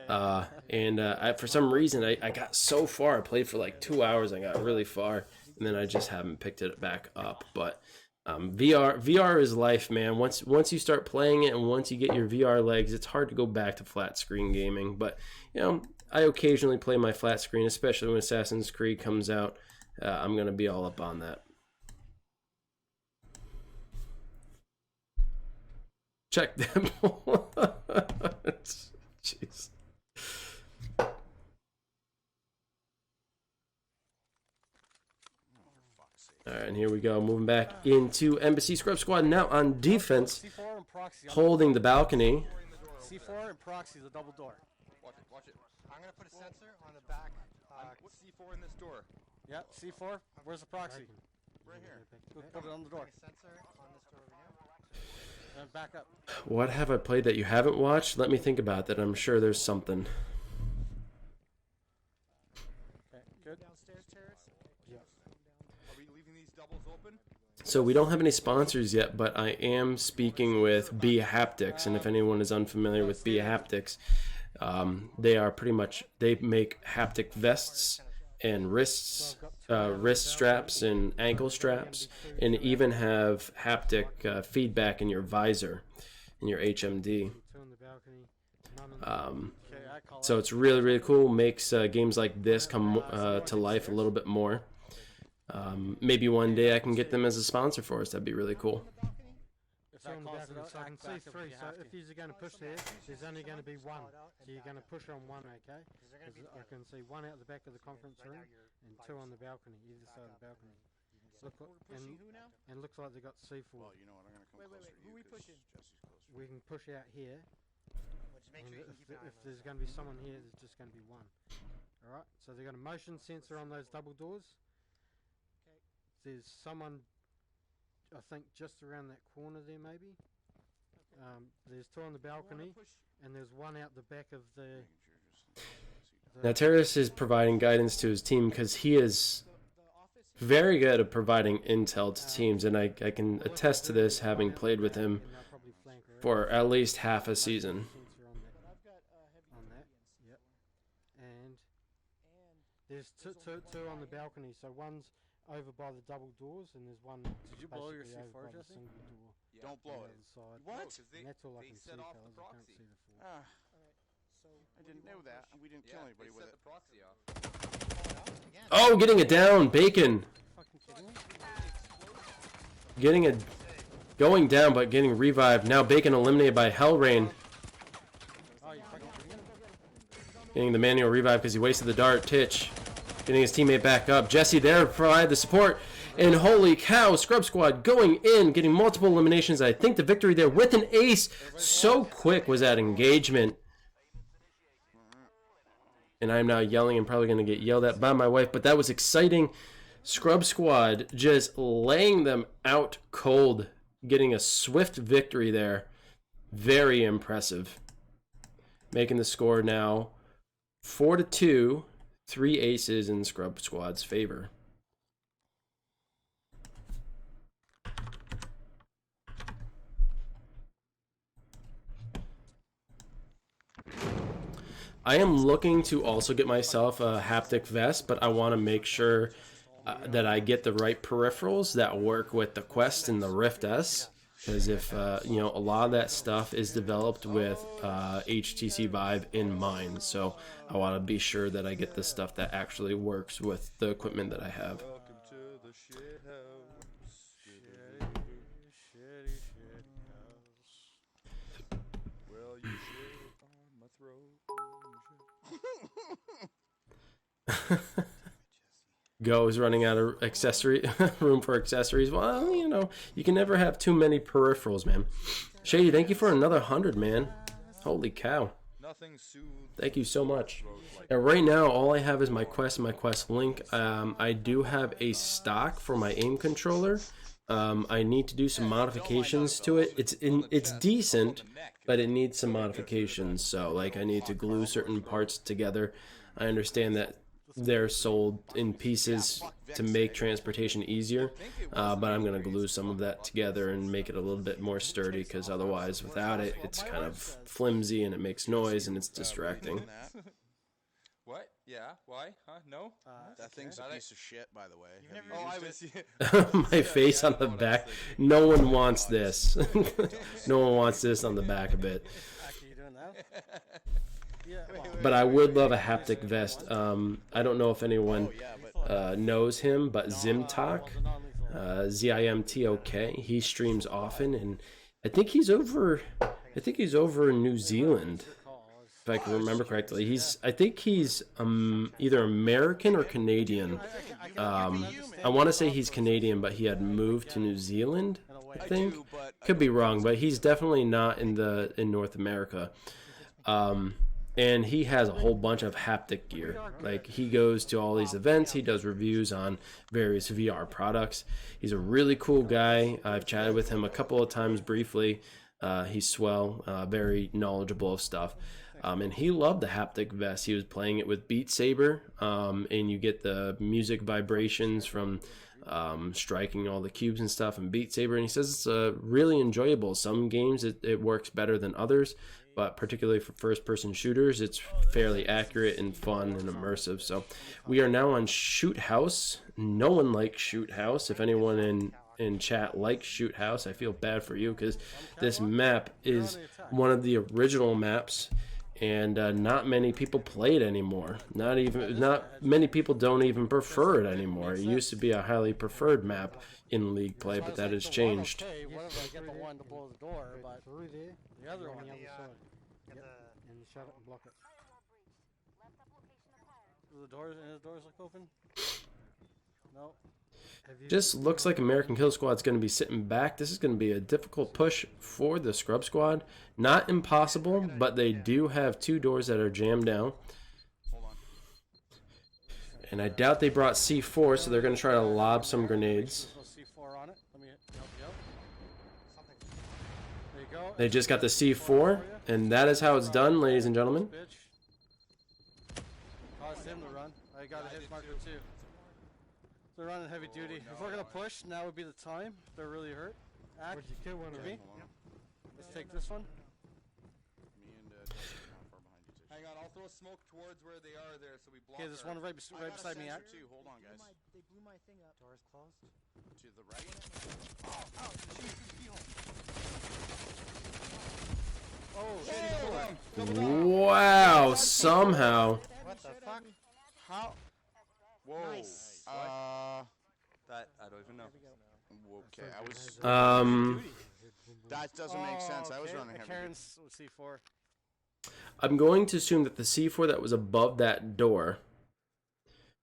For some reason, I got so far. I played for like 2 hours. I got really far. And then I just haven't picked it back up. But VR is life, man. Once you start playing it and once you get your VR legs, it's hard to go back to flat screen gaming. But I occasionally play my flat screen, especially when Assassin's Creed comes out. I'm gonna be all up on that. Check them. Jeez. All right, and here we go. Moving back into Embassy. Scrub Squad now on defense, C4 and proxy. holding the balcony. C4 and proxy, the double door. Watch it, watch it. I'm gonna put a sensor on the back. What's C4 in this door? Yeah, C4. Where's the proxy? Right here. Put it on the door. Putting a sensor on this door over here. And back up. What have I played that you haven't watched? Let me think about that. I'm sure there's something. Okay, good. Downstairs terrace. Yeah. Are we leaving these doubles open? So we don't have any sponsors yet, but I am speaking with B Haptics, and if anyone is unfamiliar with B Haptics, they are pretty much, they make haptic vests and wrist straps and ankle straps, and even have haptic feedback in your visor, in your HMD. Two on the balcony. None on the Okay, I call So out. it's really, really cool. Makes games like this come to life a little bit more. Maybe one day I can get them as a sponsor for us. That'd be really cool. If two that on the calls it balcony, out, so I can act see back up three. if you So have if to. you're going to push there, there's only going to be one. So you're going to push on one, okay? They're gonna be Because I can see one out the back of the conference room and two on the balcony, either side of the balcony. Look, and, who now? and looks like they got C4. Well, you know what? I'm gonna come closer to you. Who we 'cause pushing? Jesse's closer. We can push out here, Well, just make and sure you can keep an eye if on there's those. going to be someone here, there's just going to be one. All right. So they've got a motion sensor on those double doors. Okay. There's someone, I think, just around that corner there, maybe. There's two on the balcony, and there's one out the back of the. Making sure just Now Terrace is providing guidance to his team because he is very good at providing intel to teams, and I can attest to this having played with him And they'll probably flank her out. for at least half a season. Sensor on that. Yep. And there's two on the balcony. So one's over by the double doors, and there's one. Did you blow your basically over C4, by the Jesse? single door Yeah. Don't blow on it. the other side. What? No, 'cause they, And that's all I they can set see, off the fellas. I can't proxy. see the four. Ah, So I didn't know that. We didn't kill Yeah, anybody they with set it. the proxy off. again. Oh, getting it down, Bacon. Fucking kidding me? Getting it, going down, but getting revived. Now Bacon eliminated by Hellrain. Oh, you fucking kidding me? Getting the manual revive because he wasted the dart. Titch getting his teammate back up. Jesse there to provide the support. And holy cow, Scrub Squad going in, getting multiple eliminations. I think the victory there with an ace. So quick was that engagement. And I'm now yelling and probably going to get yelled at by my wife, but that was exciting. Scrub Squad just laying them out cold, getting a swift victory there. Very impressive. Making the score now 4-2, 3 aces in Scrub Squad's favor. I am looking to also get myself a haptic vest, but I want to make sure that I get the right peripherals that work with the Quest and the Rift S. Because if, you know, a lot of that stuff is developed with HTC Vive in mind. So I want to be sure that I get the stuff that actually works with the equipment that I have. Welcome to the shit house. Well, you shit on my throat. Go is running out of accessory room for accessories. Well, you know, you can never have too many peripherals, man. Shady, thank you for another 100, man. Holy cow. Nothing soothes. Thank you so much. throat like And right now, all I have is my Quest and my Quest Link. I do have a stock for my aim controller. I need to do some modifications to it. It's decent, but it needs some modifications. So, like, I need to glue certain parts together. I understand that they're sold in pieces to make transportation easier, but I'm going to glue some of that together and make it a little bit more sturdy, because otherwise, without it, it's kind of flimsy and it makes noise and it's distracting. What? Yeah? Why? Huh? No? That thing's a Got it. piece of shit, by the way. Have you Oh, I used was. it? My face on the back. No one wants this. No one wants this on the back of it. Actually, you doing that? Yeah. Well, But I would love a haptic vest. I don't know if anyone Oh, yeah, but knows him, but Zimtok, the non-lethal. Zimtok, he streams often, and I think he's over in New Zealand. Your call. if I can remember correctly. I think he's either American or Canadian. I want to say he's Canadian, but he had moved to New Zealand, I think. Could be wrong, but he's definitely not in North America. And he has a whole bunch of haptic gear. Like, he goes to all these events. He does reviews on various VR products. He's a really cool guy. I've chatted with him a couple of times briefly. He's swell, very knowledgeable of stuff. And he loved the haptic vest. He was playing it with Beat Saber, and you get the music vibrations from striking all the cubes and stuff in Beat Saber. And he says it's really enjoyable. Some games it works better than others, but particularly for first-person shooters, it's fairly accurate and fun and immersive. So we are now on Shoot House. No one likes Shoot House. If anyone in chat likes Shoot House, I feel bad for you, because this map is one of the original maps, and not many people play it anymore. Not many people don't even prefer it anymore. It used to be a highly preferred map in League play, but that has changed. Okay, what if I get the one to blow the door, but Through there, the other on one. the other side. Get And shut it and block it. Do the doors look open? No. Just looks like American Kill Squad's going to be sitting back. This is going to be a difficult push for the Scrub Squad. Not impossible, but they do have 2 doors that are jammed down. And I doubt they brought C4, so they're going to try to lob some grenades. There's no C4 on it. Let me help you out. There you go. They just got the C4, and that is how it's done, ladies and gentlemen. Bitch. Caused him to run. I got a hit marker too. They're running heavy duty. If we're gonna push, now would be the time. If they're really hurt. Act. Where'd you kill one of Me? them? Let's take this one. Me and Tish are not far behind you, Tish. Hang on, I'll throw smoke towards where they are there, so we block. Okay, there's one right beside me. Act. Too. Hold on, guys. They blew my thing up. Doors closed. To the right. Oh, Wow, somehow. What the fuck? how? Whoa. Nice. That I don't even know. Okay, I was. That doesn't make sense. I was running heavy. Karen's C4. I'm going to assume that the C4 that was above that door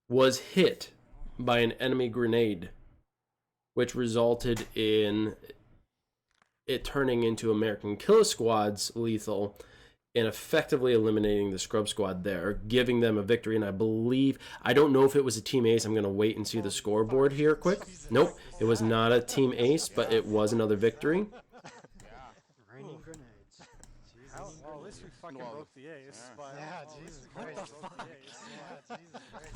was hit by an enemy grenade, which resulted in it turning into American Kill Squad's lethal and effectively eliminating the Scrub Squad there, giving them a victory. And I don't know if it was a team ace. I'm going to wait and see the scoreboard here quick. Nope, it was not a team ace, but it was another victory. Raining grenades. Well, at least we fucking broke the ace. But Yeah, Jesus what Christ. the fuck? Yeah, Jesus Christ.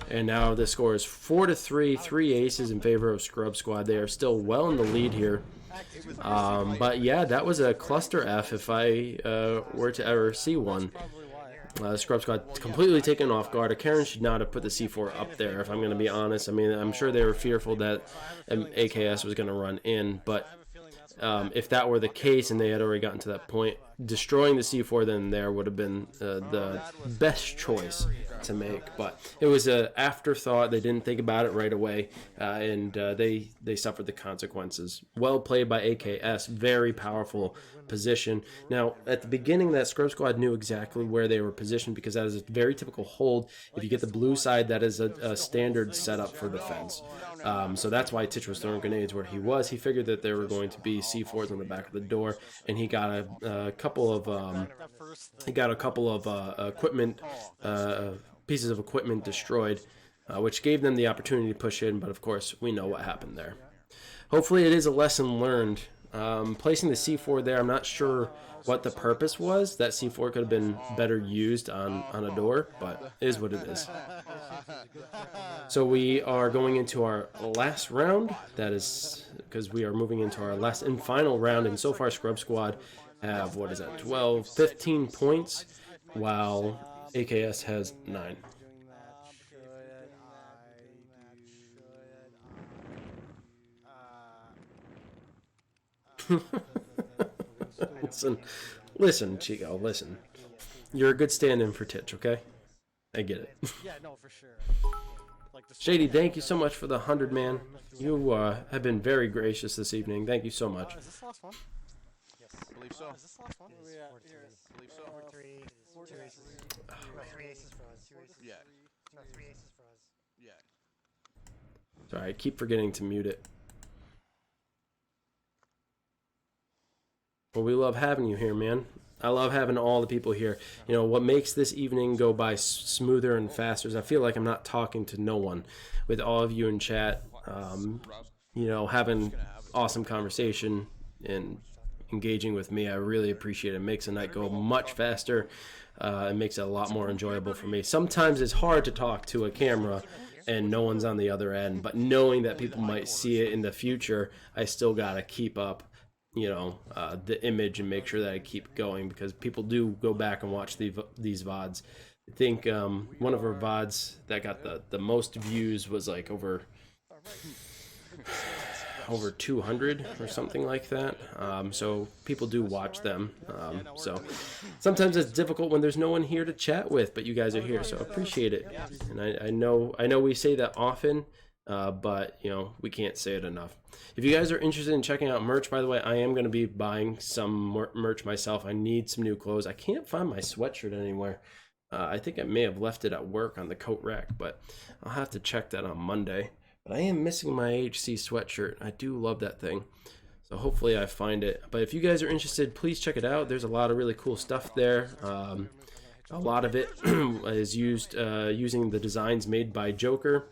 And now the score is 4-3, 3 aces in favor of Scrub Squad. They are still well in the lead here. But yeah, that was a cluster F if I were to ever see one. Probably why. Scrub Squad completely taken off guard. Karen should not have put the C4 up there, if I'm going to be honest. I mean, I'm sure they were fearful that AKS was going to run in, but if that were the case and they had already gotten to that point, destroying the C4 then there would have been the best choice to make. But it was an afterthought. They didn't think about it right away, and they suffered the consequences. Well played by AKS. Very powerful position. Now, at the beginning, that Scrub Squad knew exactly where they were positioned, because that is a very typical hold. If you get the blue side, that is a standard setup for defense. So that's why Titch was throwing grenades where he was. He figured that there were going to be C4s on the back of the door, and he got a couple of equipment pieces of equipment destroyed, which gave them the opportunity to push in. But of course, we know what happened there. Hopefully, it is a lesson learned. Placing the C4 there, I'm not sure what the purpose was. That C4 could have been better used on a door, but it is what it is. So we are going into our last round. That is because we are moving into our last and final round. And so far, Scrub Squad have, 15 points, while AKS has 9. Listen, Chico, listen. You're a good stand-in for Titch, okay? I get it. Yeah, no, for sure. Like the Shady, thank you so much for the 100, man. You have been very gracious this evening. Thank you so much. Is this the last one? Believe so. Is this the last one? It Where is we at? 4-3. Here. Believe so. 4-3. Four Two to aces. three. No, 3 aces for us. 2 aces. Yeah. No, 3 aces for us. Yeah. Sorry, I keep forgetting to mute it. Well, we love having you here, man. I love having all the people here. You know, what makes this evening go by smoother and faster is I feel like I'm not talking to no one. With all of you in chat, you know, having awesome conversation and engaging with me, I really appreciate it. It makes the night go much faster. It makes it a lot more enjoyable for me. Sometimes it's hard to talk to a camera and no one's on the other end, but knowing that people might see it in the future, I still got to keep up, you know, the image and make sure that I keep going, because people do go back and watch these VODs. I think one of our VODs that got the most views was like over 200 or something like that. So people do watch them. So sometimes it's difficult when there's no one here to chat with, but you guys are here, so I appreciate it. And I know we say that often, but you know, we can't say it enough. If you guys are interested in checking out merch, by the way, I am going to be buying some merch myself. I need some new clothes. I can't find my sweatshirt anywhere. I think I may have left it at work on the coat rack, but I'll have to check that on Monday. But I am missing my HC sweatshirt. I do love that thing. So hopefully I find it. But if you guys are interested, please check it out. There's a lot of really cool stuff there. A lot of it is used using the designs made by Joker.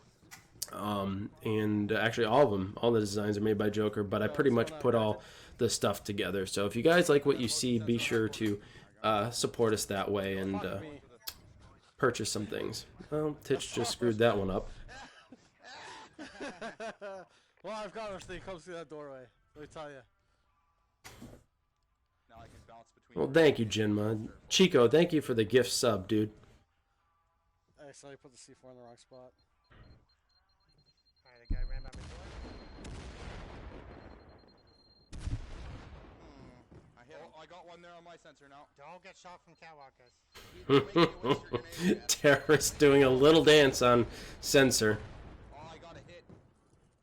And actually all of them, all the designs are made by Joker, but I pretty much put all the stuff together. So if you guys like what you see, be sure to support us that way and purchase some things. Well, Titch just screwed that one up. Well, I've got everything comes through that doorway. Let me tell you. Now I can bounce between. Well, thank you, Jinma. Chico, thank you for the gift sub, dude. Hey, so you put the C4 in the wrong spot. Alright, the guy ran by my door. I got one there on my sensor now. Don't get shot from catwalk, guys. Terrorist doing a little dance on sensor. Oh, I got a hit.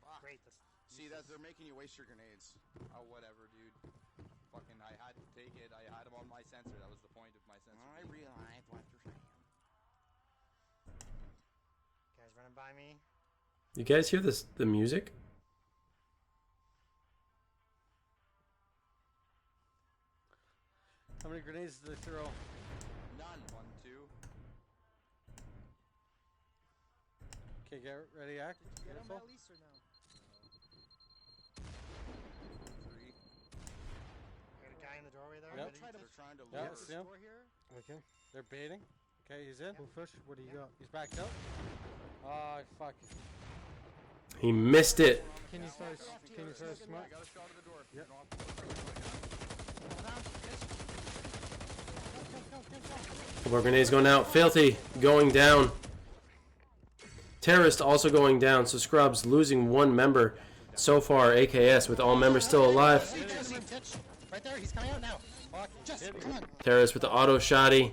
Fuck. Great. See, that they're making you waste your grenades. Oh, whatever, dude. Fucking, I had to take it. I had him on my sensor. That was the point of my sensor. I realize what you're saying. Guys running by me. You guys hear this? The music? How many grenades did they throw? None. 1, 2. Okay, get ready, act. Get him Careful. at least or no? 3. Got a guy in the doorway there. Yep. Ready? They're trying to Yeah, lure. see him? Door here? Okay. They're baiting. Okay, he's in. Full fish. What do you got? He's backed up. Oh, fuck. He missed it. Can you throw smoke? I got a shot at the door. Yep. Couple of grenades going out. Filthy going down. Terrorist also going down. So Scrubs losing one member so far. AKS with all members still alive. Right there, he's coming out now. Fuck, Just, hit me. come on. Terrorist with the auto shotty.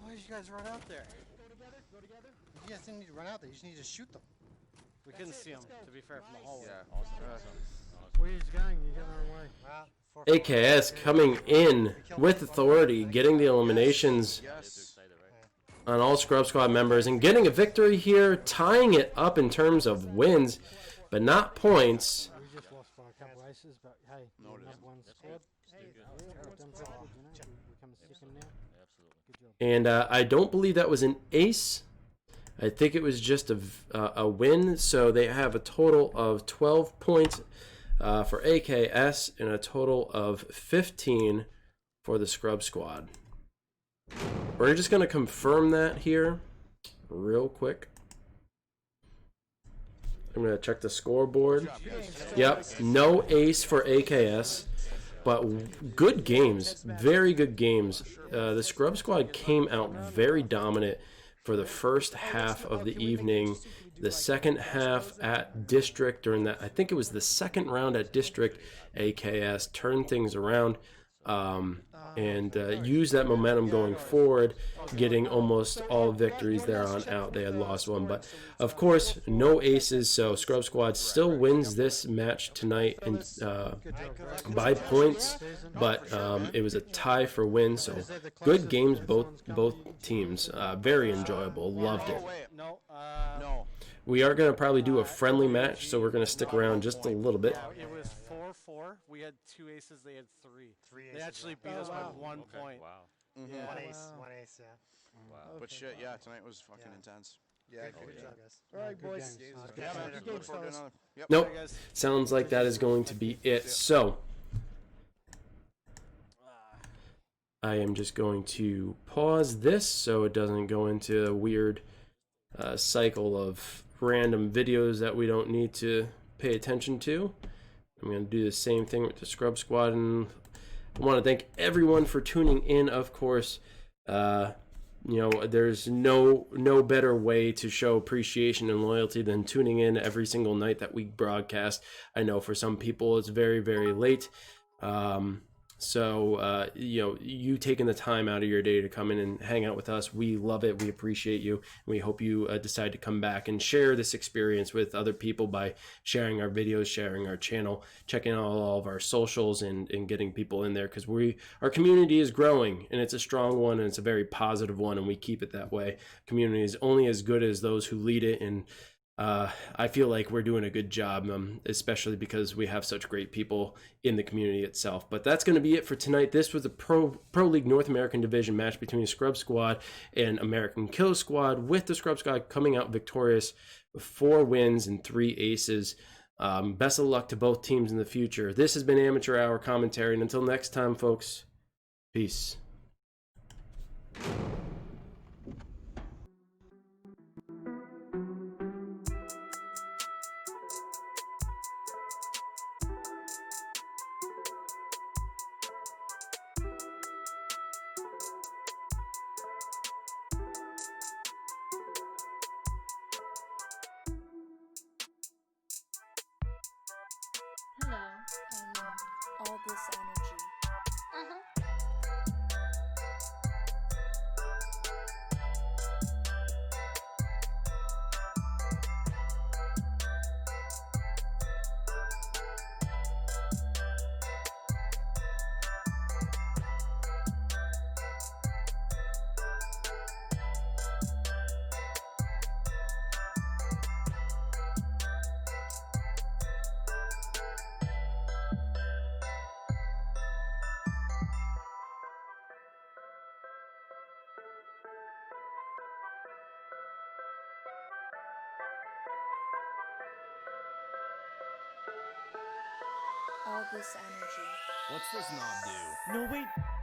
Why did you guys run out there? You guys didn't need to run out there, you just need to shoot them. We couldn't see him, to be fair, from the hallway. Where he's going? You're going the wrong way. Well, AKS coming in with authority, getting the eliminations Yes. on all Scrub Squad members and getting a victory here, tying it up in terms of wins, but not points. We just lost by a couple aces, but hey, No, it number isn't. one squad. Hey, we've done pretty good, you know. We come second now. Good job. And I don't believe that was an ace. I think it was just a win. So they have a total of 12 points for AKS and a total of 15 for the Scrub Squad. We're just going to confirm that here real quick. I'm going to check the scoreboard. Yep, no ace for AKS, but good games, very good games. The Scrub Squad came out very dominant for the first half of the evening. The second half at District during that, I think it was the second round at District, AKS turned things around. and use that momentum going forward, getting almost all victories there on out. They had lost one, but of course, no aces, so Scrub Squad still wins this match tonight in, by points, but it was a tie for win, so good games both teams. Very enjoyable, loved it. No, No. We are going to probably do a friendly match, so we're going to stick around just a little bit. it was 4-4. We had 2 aces. They had 3. Three They aces, actually yeah. beat us by 1 point. Wow. Yeah. One ace, Wow. one ace, yeah. Wow. But shit, yeah, tonight was fucking Yeah. intense. Yeah, Good job, guys. All right, boys. Yeah, Catch man. you later. Look forward to another. Yep. Nope, Sorry, guys. sounds like that is going to be it. So I am just going to pause this so it doesn't go into a weird cycle of random videos that we don't need to pay attention to. I'm going to do the same thing with the Scrub Squad, and I want to thank everyone for tuning in. Of course, you know, there's no better way to show appreciation and loyalty than tuning in every single night that we broadcast. I know for some people it's very, very late. So, you know, you taking the time out of your day to come in and hang out with us, we love it. We appreciate you. And we hope you decide to come back and share this experience with other people by sharing our videos, sharing our channel, checking out all of our socials, and getting people in there, because our community is growing, and it's a strong one, and it's a very positive one, and we keep it that way. Community is only as good as those who lead it, and I feel like we're doing a good job, especially because we have such great people in the community itself. But that's going to be it for tonight. This was the Pro League North American Division match between the Scrub Squad and American Killa Squad, with the Scrub Squad coming out victorious with 4 wins and 3 aces. Best of luck to both teams in the future. This has been Amateur Hour Commentary, and until next time, folks, peace. Hello, all this energy. All this energy. What's this knob do? No, wait.